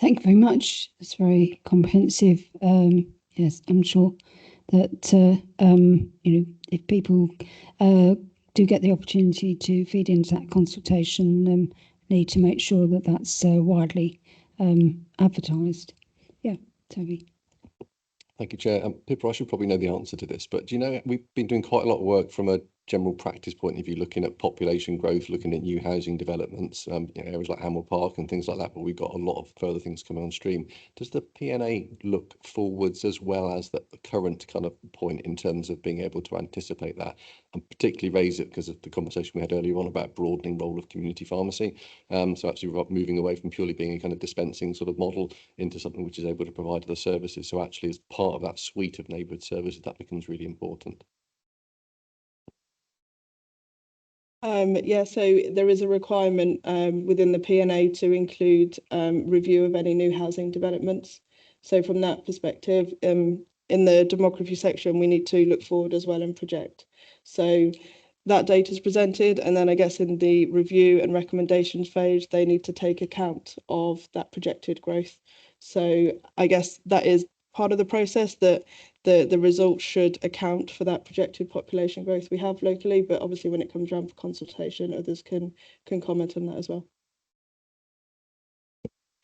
Thank you very much. That's very comprehensive. Yes, I'm sure that if people do get the opportunity to feed into that consultation, need to make sure that that's widely advertised. Yeah, Toby. Thank you, Chair. Pippa, I should probably know the answer to this, but do you know, we've been doing quite a lot of work from a general practice point of view, looking at population growth, looking at new housing developments, areas like Hamel Park and things like that, but we've got a lot of further things coming on stream. Does the PNA look forwards as well as the current kind of point in terms of being able to anticipate that, and particularly raise it because of the conversation we had earlier on about broadening role of community pharmacy? So actually moving away from purely being a kind of dispensing sort of model into something which is able to provide other services. So actually as part of that suite of neighbourhood services, that becomes really important. Yeah, so there is a requirement within the PNA to include review of any new housing developments. So from that perspective, in the demography section, we need to look forward as well and project. So that data is presented, and then I guess in the review and recommendations phase, they need to take account of that projected growth. So I guess that is part of the process, that the results should account for that projected population growth we have locally, but obviously when it comes around for consultation, others can comment on that as well.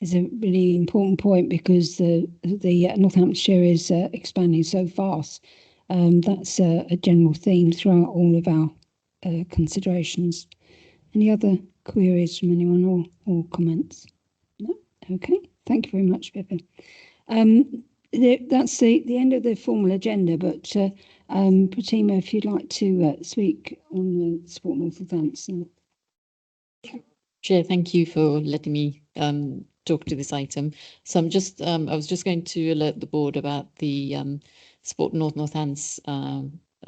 It's a really important point because the Northamptonshire is expanding so fast. That's a general theme throughout all of our considerations. Any other queries from anyone or comments? No? Okay, thank you very much, Pippa. That's the end of the formal agenda, but Pratima, if you'd like to speak on the Support North Northampton. Chair, thank you for letting me talk to this item. So I'm just, I was just going to alert the board about the Support North Northants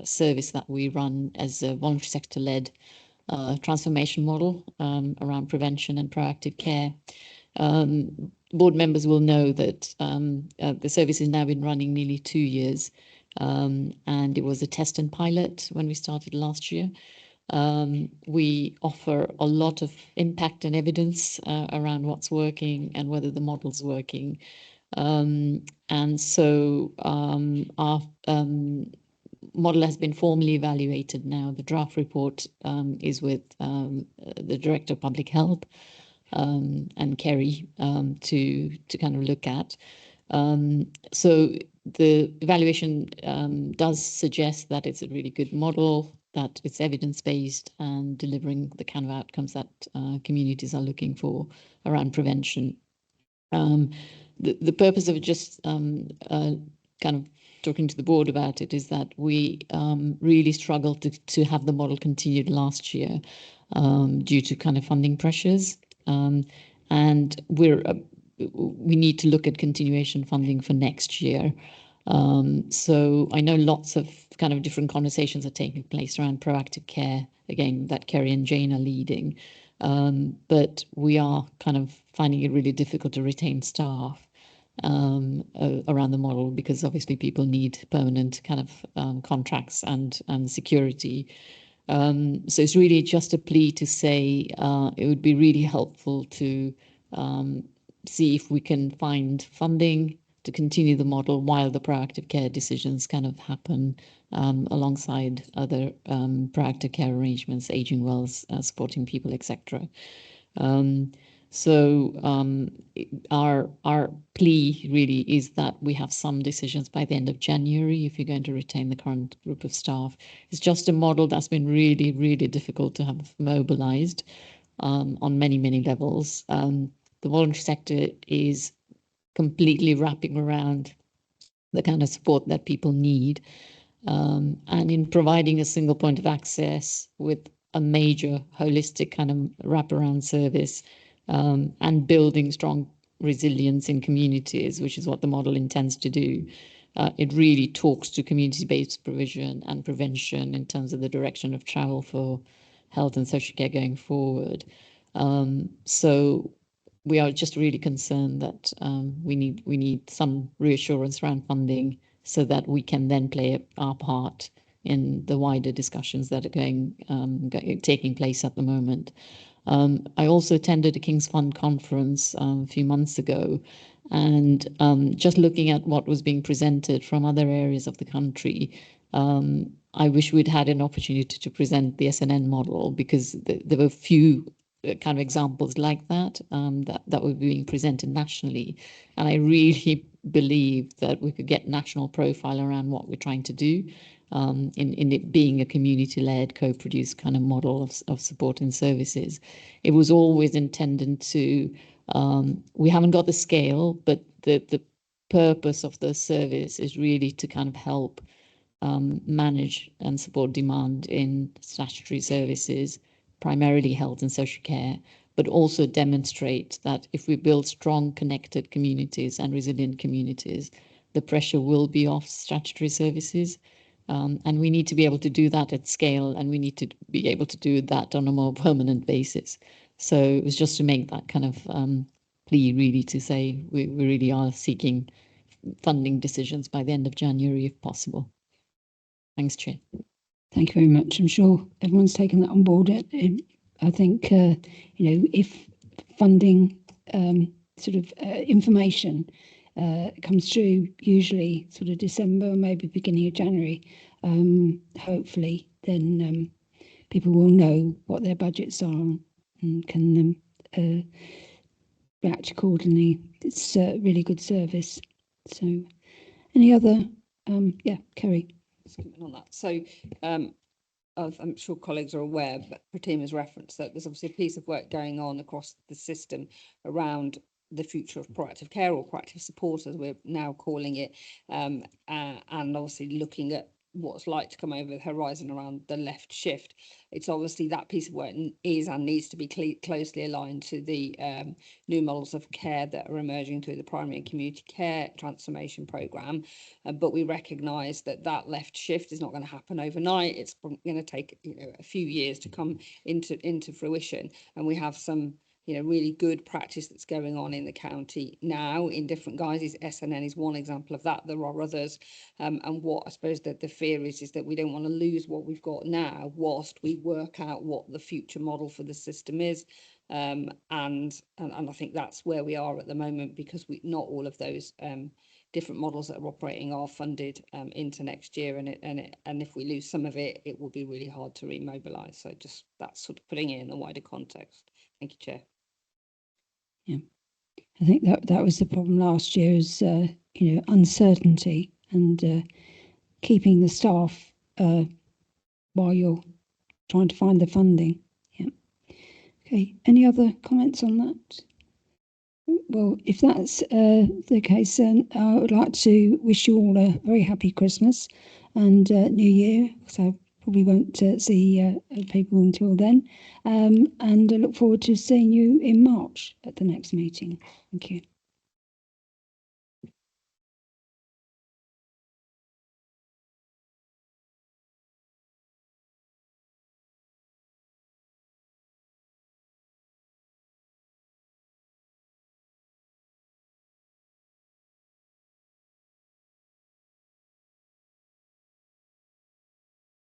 service that we run as a voluntary sector-led transformation model around prevention and proactive care. Board members will know that the service has now been running nearly 2 years, and it was a test and pilot when we started last year. We offer a lot of impact and evidence around what's working and whether the model's working. And so our model has been formally evaluated now. The draft report is with the Director of Public Health and Kerry to kind of look at. So the evaluation does suggest that it's a really good model, that it's evidence-based and delivering the kind of outcomes that communities are looking for around prevention. The purpose of just kind of talking to the board about it is that we really struggled to have the model continued last year due to kind of funding pressures. And we need to look at continuation funding for next year. So I know lots of kind of different conversations are taking place around proactive care, again, that Kerry and Jane are leading. But we are kind of finding it really difficult to retain staff around the model, because obviously people need permanent kind of contracts and security. So it's really just a plea to say it would be really helpful to see if we can find funding to continue the model while the proactive care decisions kind of happen alongside other proactive care arrangements, aging wells, supporting people, etc. So our plea really is that we have some decisions by the end of January if you're going to retain the current group of staff. It's just a model that's been really, really difficult to have mobilized on many, many levels. The voluntary sector is completely wrapping around the kind of support that people need. And in providing a single point of access with a major holistic kind of wraparound service, and building strong resilience in communities, which is what the model intends to do. It really talks to community-based provision and prevention in terms of the direction of travel for health and social care going forward. So we are just really concerned that we need some reassurance around funding so that we can then play our part in the wider discussions that are taking place at the moment. I also attended a King's Fund conference a few months ago, and just looking at what was being presented from other areas of the country, I wish we'd had an opportunity to present the SNN model, because there were few kind of examples like that that were being presented nationally, and I really believe that we could get national profile around what we're trying to do. In it being a community-led, co-produced kind of model of support and services. It was always intended to, we haven't got the scale, but the purpose of the service is really to kind of help manage and support demand in statutory services, primarily health and social care, but also demonstrate that if we build strong, connected communities and resilient communities, the pressure will be off statutory services. And we need to be able to do that at scale, and we need to be able to do that on a more permanent basis. So it was just to make that kind of plea, really, to say we really are seeking funding decisions by the end of January, if possible. Thanks, Chair. Thank you very much. I'm sure everyone's taken that on board. I think, if funding information comes through, usually sort of December, maybe beginning of January, hopefully then people will know what their budgets are and can react accordingly. It's a really good service. So any other, Kerry. On that. So I'm sure colleagues are aware, but Pratima's referenced that there's obviously a piece of work going on across the system around the future of proactive care, or proactive support as we're now calling it, and obviously looking at what's like to come over the horizon around the left shift. It's obviously that piece of work is and needs to be closely aligned to the new models of care that are emerging through the primary and community care transformation programme. But we recognise that that left shift is not going to happen overnight. It's going to take a few years to come into fruition, and we have some really good practice that's going on in the county now in different guises. SNN is one example of that. There are others, and what I suppose that the fear is that we don't want to lose what we've got now whilst we work out what the future model for the system is. And I think that's where we are at the moment, because not all of those different models that are operating are funded into next year, and if we lose some of it, it will be really hard to remobilise. So just that's sort of putting it in the wider context. Thank you, Chair. Yeah, I think that was the problem last year, is uncertainty and keeping the staff while you're trying to find the funding. Yeah. Okay. Any other comments on that? Well, if that's the case, then I would like to wish you all a very happy Christmas and New Year. So probably won't see people until then, and I look forward to seeing you in March at the next meeting. Thank you.